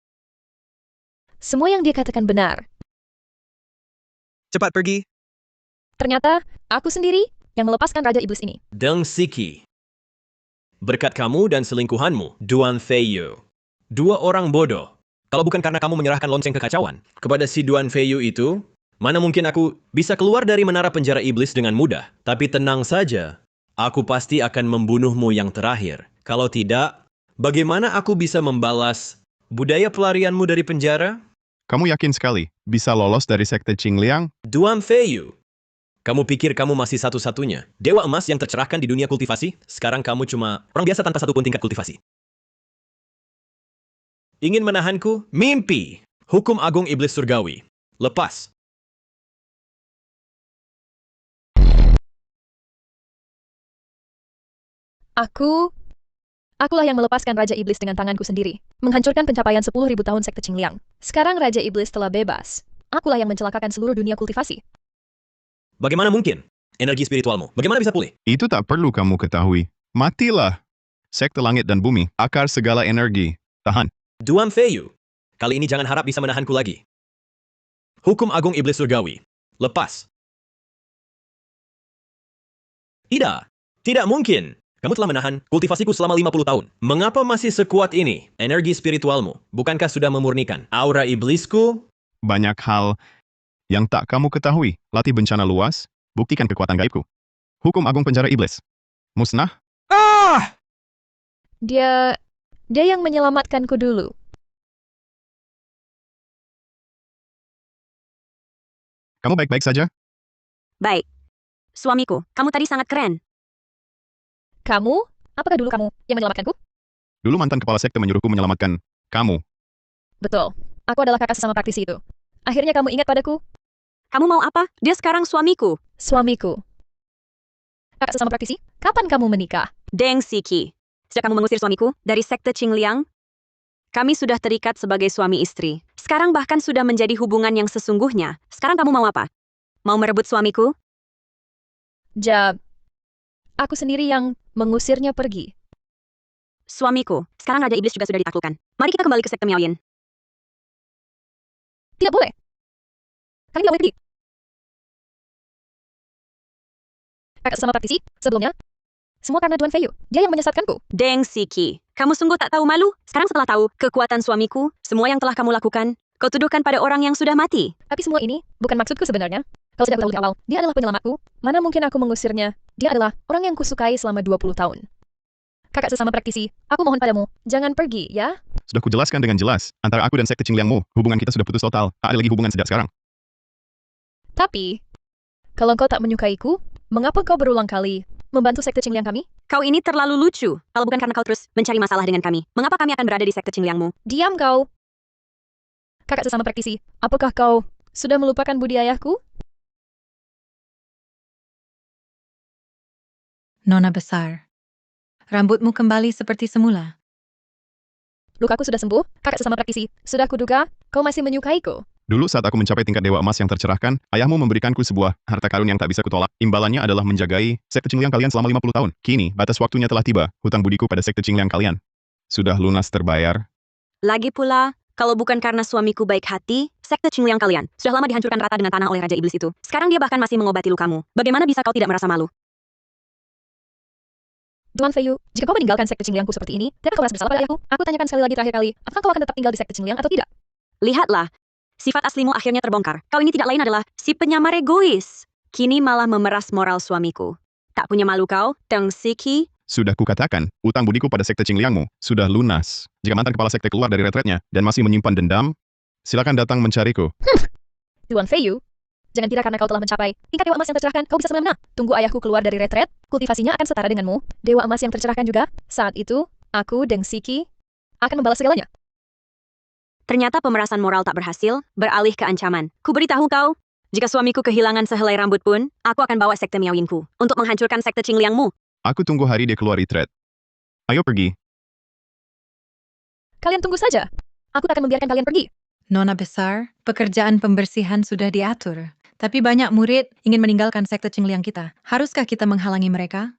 Semua yang dia katakan benar. Cepat pergi. Ternyata, aku sendiri yang melepaskan Raja Iblis ini. Deng Siki. Berkat kamu dan selingkuhanmu, Duan Feiyu. Dua orang bodoh. Kalau bukan karena kamu menyerahkan lonceng kekacauan kepada si Duan Feiyu itu, mana mungkin aku bisa keluar dari menara penjara iblis dengan mudah. Tapi tenang saja, aku pasti akan membunuhmu yang terakhir. Kalau tidak, bagaimana aku bisa membalas budaya pelarianmu dari penjara? Kamu yakin sekali bisa lolos dari sekte Qingliang? Duan Feiyu. Kamu pikir kamu masih satu-satunya dewa emas yang tercerahkan di dunia kultivasi? Sekarang kamu cuma orang biasa tanpa satupun tingkat kultivasi. Ingin menahanku? Mimpi! Hukum agung iblis surgawi. Lepas. Akulah yang melepaskan Raja Iblis dengan tanganku sendiri. Menghancurkan pencapaian 10.000 tahun sekte Qingliang. Sekarang Raja Iblis telah bebas. Akulah yang mencelakakan seluruh dunia kultivasi. Bagaimana mungkin? Energi spiritualmu, bagaimana bisa pulih? Itu tak perlu kamu ketahui. Matilah. Sekte langit dan bumi, akar segala energi. Tahan. Duan Feiyu, kali ini jangan harap bisa menahanku lagi. Hukum agung iblis surgawi. Lepas. Tidak mungkin. Kamu telah menahan kultivasiku selama 50 tahun. Mengapa masih sekuat ini? Energi spiritualmu, bukankah sudah memurnikan aura iblisku? Banyak hal yang tak kamu ketahui. Latih bencana luas, buktikan kekuatan gaibku. Hukum agung penjara iblis. Musnah? Dia yang menyelamatkanku dulu. Kamu baik-baik saja? Baik. Suamiku, kamu tadi sangat keren. Kamu? Apakah dulu kamu yang menyelamatkanku? Dulu mantan kepala sekte menyuruhku menyelamatkan kamu. Betul. Aku adalah kakak sesama praktisi itu. Akhirnya kamu ingat padaku? Kamu mau apa? Dia sekarang suamiku. Suamiku. Kakak sesama praktisi, kapan kamu menikah? Deng Siki. Sejak kamu mengusir suamiku dari sekte Qingliang, Kami sudah terikat sebagai suami istri. Sekarang bahkan sudah menjadi hubungan yang sesungguhnya. Sekarang kamu mau apa? Mau merebut suamiku? Aku sendiri yang mengusirnya pergi. Suamiku, sekarang Raja Iblis juga sudah ditaklukkan. Mari kita kembali ke sekte Miaoyin. Tidak boleh. Kami tidak boleh pergi. Kakak sesama praktisi, sebelumnya, semua karena Duan Feiyu. Dia yang menyesatkanku. Deng Siki, kamu sungguh tak tahu malu? Sekarang setelah tahu kekuatan suamiku, semua yang telah kamu lakukan, kau tuduhkan pada orang yang sudah mati. Tapi semua ini bukan maksudku sebenarnya. Kalau sudah tahu di awal, dia adalah penyelamatku. Mana mungkin aku mengusirnya? Dia adalah orang yang kusukai selama 20 tahun. Kakak sesama praktisi, aku mohon padamu, jangan pergi, ya? Sudah kujelaskan dengan jelas, antara aku dan sekte Qingliangmu, hubungan kita sudah putus total. Tak ada lagi hubungan sejak sekarang. Tapi, kalau kau tak menyukaiku, mengapa kau berulang kali membantu sekte Qingliang kami? Kau ini terlalu lucu. Kalau bukan karena kau terus mencari masalah dengan kami, mengapa kami akan berada di sekte Qingliangmu? Diam kau. Kakak sesama praktisi, apakah kau sudah melupakan budi ayahku? Nona besar, rambutmu kembali seperti semula. Lukaku sudah sembuh, kakak sesama praktisi. Sudah kuduga, kau masih menyukaiku. Dulu saat aku mencapai tingkat dewa emas yang tercerahkan, ayahmu memberikanku sebuah harta karun yang tak bisa kutolak. Imbalannya adalah menjagai sekte Qingliang kalian selama 50 tahun. Kini, batas waktunya telah tiba. Hutang budiku pada sekte Qingliang kalian sudah lunas terbayar. Lagi pula, kalau bukan karena suamiku baik hati, sekte Qingliang kalian sudah lama dihancurkan rata dengan tanah oleh Raja Iblis itu. Sekarang dia bahkan masih mengobati lukamu. Bagaimana bisa kau tidak merasa malu? Duan Feiyu, jika kau meninggalkan sekte Qingliangku seperti ini, tidakkah kau merasa bersalah pada ayahku? Aku tanyakan sekali lagi terakhir kali, apakah kau akan tetap tinggal di sekte Qingliang atau tidak? Lihatlah, sifat aslimu akhirnya terbongkar. Kau ini tidak lain adalah si penyamar egois. Kini malah memeras moral suamiku. Tak punya malu kau, Deng Siki? Sudah kukatakan, utang budiku pada sekte Qingliangmu sudah lunas. Jika mantan kepala sekte keluar dari retretnya dan masih menyimpan dendam, silakan datang mencariku. Duan Feiyu, jangan kira karena kau telah mencapai tingkat dewa emas yang tercerahkan, kau bisa semena-mena. Tunggu ayahku keluar dari retret, kultivasinya akan setara denganmu. Dewa emas yang tercerahkan juga. Saat itu, aku, Deng Siki, akan membalas segalanya. Ternyata pemerasan moral tak berhasil, beralih ke ancaman. Ku beritahu kau, jika suamiku kehilangan sehelai rambut pun, aku akan bawa sekte Miaoyinku untuk menghancurkan sekte Qingliangmu. Aku tunggu hari dia keluar retret. Ayo pergi. Kalian tunggu saja. Aku tak akan membiarkan kalian pergi. Nona besar, pekerjaan pembersihan sudah diatur. Tapi banyak murid ingin meninggalkan sekte Qingliang kita. Haruskah kita menghalangi mereka?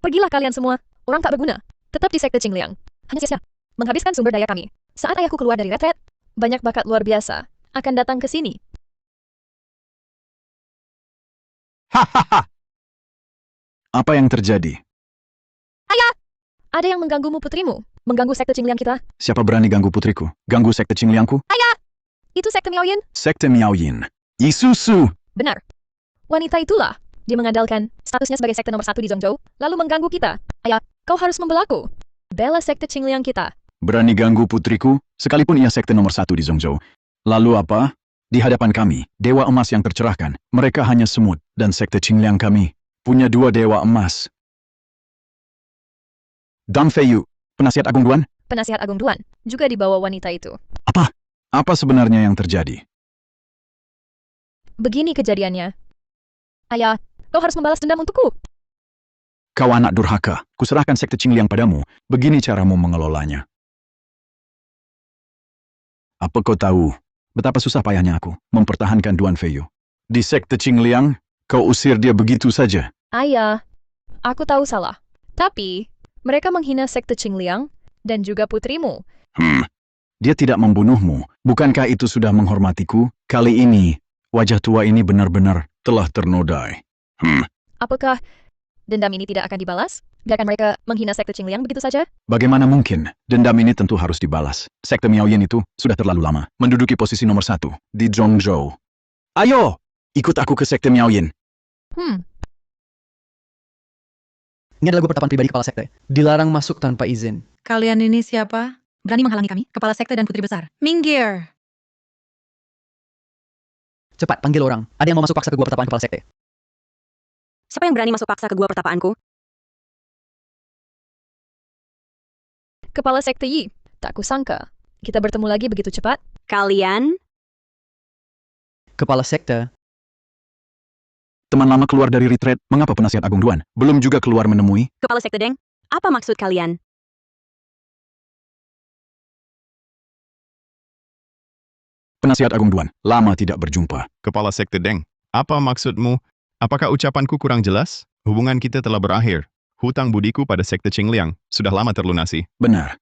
Pergilah kalian semua. Orang tak berguna. Tetap di sekte Qingliang. Hanya sia-sia. Menghabiskan sumber daya kami. Saat ayahku keluar dari retret, banyak bakat luar biasa akan datang ke sini. Hahaha. Apa yang terjadi? Ayah! Ada yang mengganggumu putrimu. Mengganggu sekte Qingliang kita. Siapa berani ganggu putriku? Ganggu sekte Qingliangku? Ayah! Itu sekte Miaoyin? Sekte Miaoyin. Isusu! Benar. Wanita itulah. Dia mengandalkan statusnya sebagai sekte nomor 1 di Zhongzhou, lalu mengganggu kita. Ayah, kau harus membelaku. Bela sekte Qingliang kita. Berani ganggu putriku, sekalipun ia sekte nomor 1 di Zhongzhou. Lalu apa? Di hadapan kami, dewa emas yang tercerahkan. Mereka hanya semut, dan sekte Qingliang kami punya 2 dewa emas. Deng Feiyu, penasihat Agung Duan? Penasihat Agung Duan, juga dibawa wanita itu. Apa? Apa sebenarnya yang terjadi? Begini kejadiannya. Ayah, kau harus membalas dendam untukku. Kau anak durhaka, kuserahkan sekte Qingliang padamu. Begini caramu mengelolanya. Apa kau tahu betapa susah payahnya aku mempertahankan Duan Feiyu? Di sekte Qingliang, kau usir dia begitu saja. Ayah, aku tahu salah. Tapi, mereka menghina sekte Qingliang dan juga putrimu. Dia tidak membunuhmu. Bukankah itu sudah menghormatiku? Kali ini, wajah tua ini benar-benar telah ternodai. Apakah dendam ini tidak akan dibalas? Biarkan mereka menghina sekte Qingliang begitu saja? Bagaimana mungkin? Dendam ini tentu harus dibalas. Sekte Miaoyin itu sudah terlalu lama menduduki posisi nomor 1 di Zhongzhou. Ayo, ikut aku ke sekte Miaoyin. Ini adalah pertapaan pribadi kepala sekte. Dilarang masuk tanpa izin. Kalian ini siapa? Berani menghalangi kami, kepala sekte dan putri besar. Minggir! Cepat, panggil orang. Ada yang mau masuk paksa ke gua pertapaan kepala sekte. Siapa yang berani masuk paksa ke gua pertapaanku? Kepala sekte Yi, tak kusangka. Kita bertemu lagi begitu cepat. Kalian? Kepala sekte. Teman lama keluar dari retreat, mengapa penasihat Agung Duan belum juga keluar menemui? Kepala sekte Deng? Apa maksud kalian? Penasihat Agung Duan, lama tidak berjumpa. Kepala Sekte Deng, apa maksudmu? Apakah ucapanku kurang jelas? Hubungan kita telah berakhir. Hutang budiku pada Sekte Qingliang sudah lama terlunasi. Benar.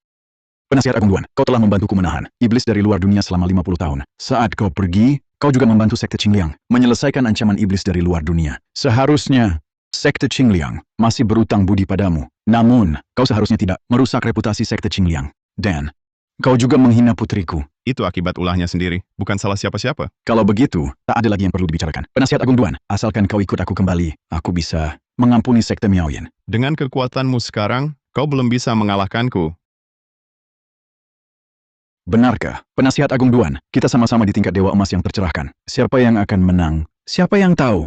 Penasihat Agung Duan, kau telah membantuku menahan iblis dari luar dunia selama 50 tahun. Saat kau pergi, kau juga membantu Sekte Qingliang menyelesaikan ancaman iblis dari luar dunia. Seharusnya, Sekte Qingliang masih berutang budi padamu. Namun, kau seharusnya tidak merusak reputasi Sekte Qingliang. Dan, kau juga menghina putriku. Itu akibat ulahnya sendiri, bukan salah siapa-siapa. Kalau begitu, tak ada lagi yang perlu dibicarakan. Penasihat Agung Duan, asalkan kau ikut aku kembali, aku bisa mengampuni Sekte Miaoyan. Dengan kekuatanmu sekarang, kau belum bisa mengalahkanku. Benarkah? Penasihat Agung Duan, kita sama-sama di tingkat Dewa Emas yang tercerahkan. Siapa yang akan menang? Siapa yang tahu?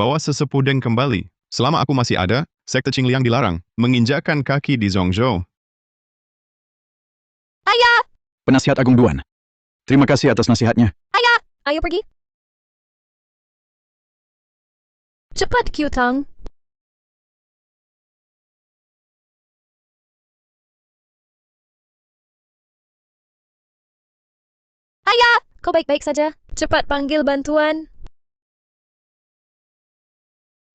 Bawa sesepuh Deng kembali. Selama aku masih ada, Sekte Qingliang dilarang menginjakkan kaki di Zhongzhou. Ayah! Penasihat Agung Duan, terima kasih atas nasihatnya. Ayah! Ayo pergi. Cepat, Qiutang. Ayah! Kau baik-baik saja? Cepat panggil bantuan.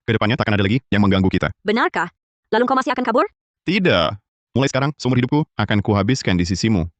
Kedepannya takkan ada lagi yang mengganggu kita. Benarkah? Lalu kau masih akan kabur? Tidak. Mulai sekarang, seumur hidupku akan kuhabiskan di sisimu.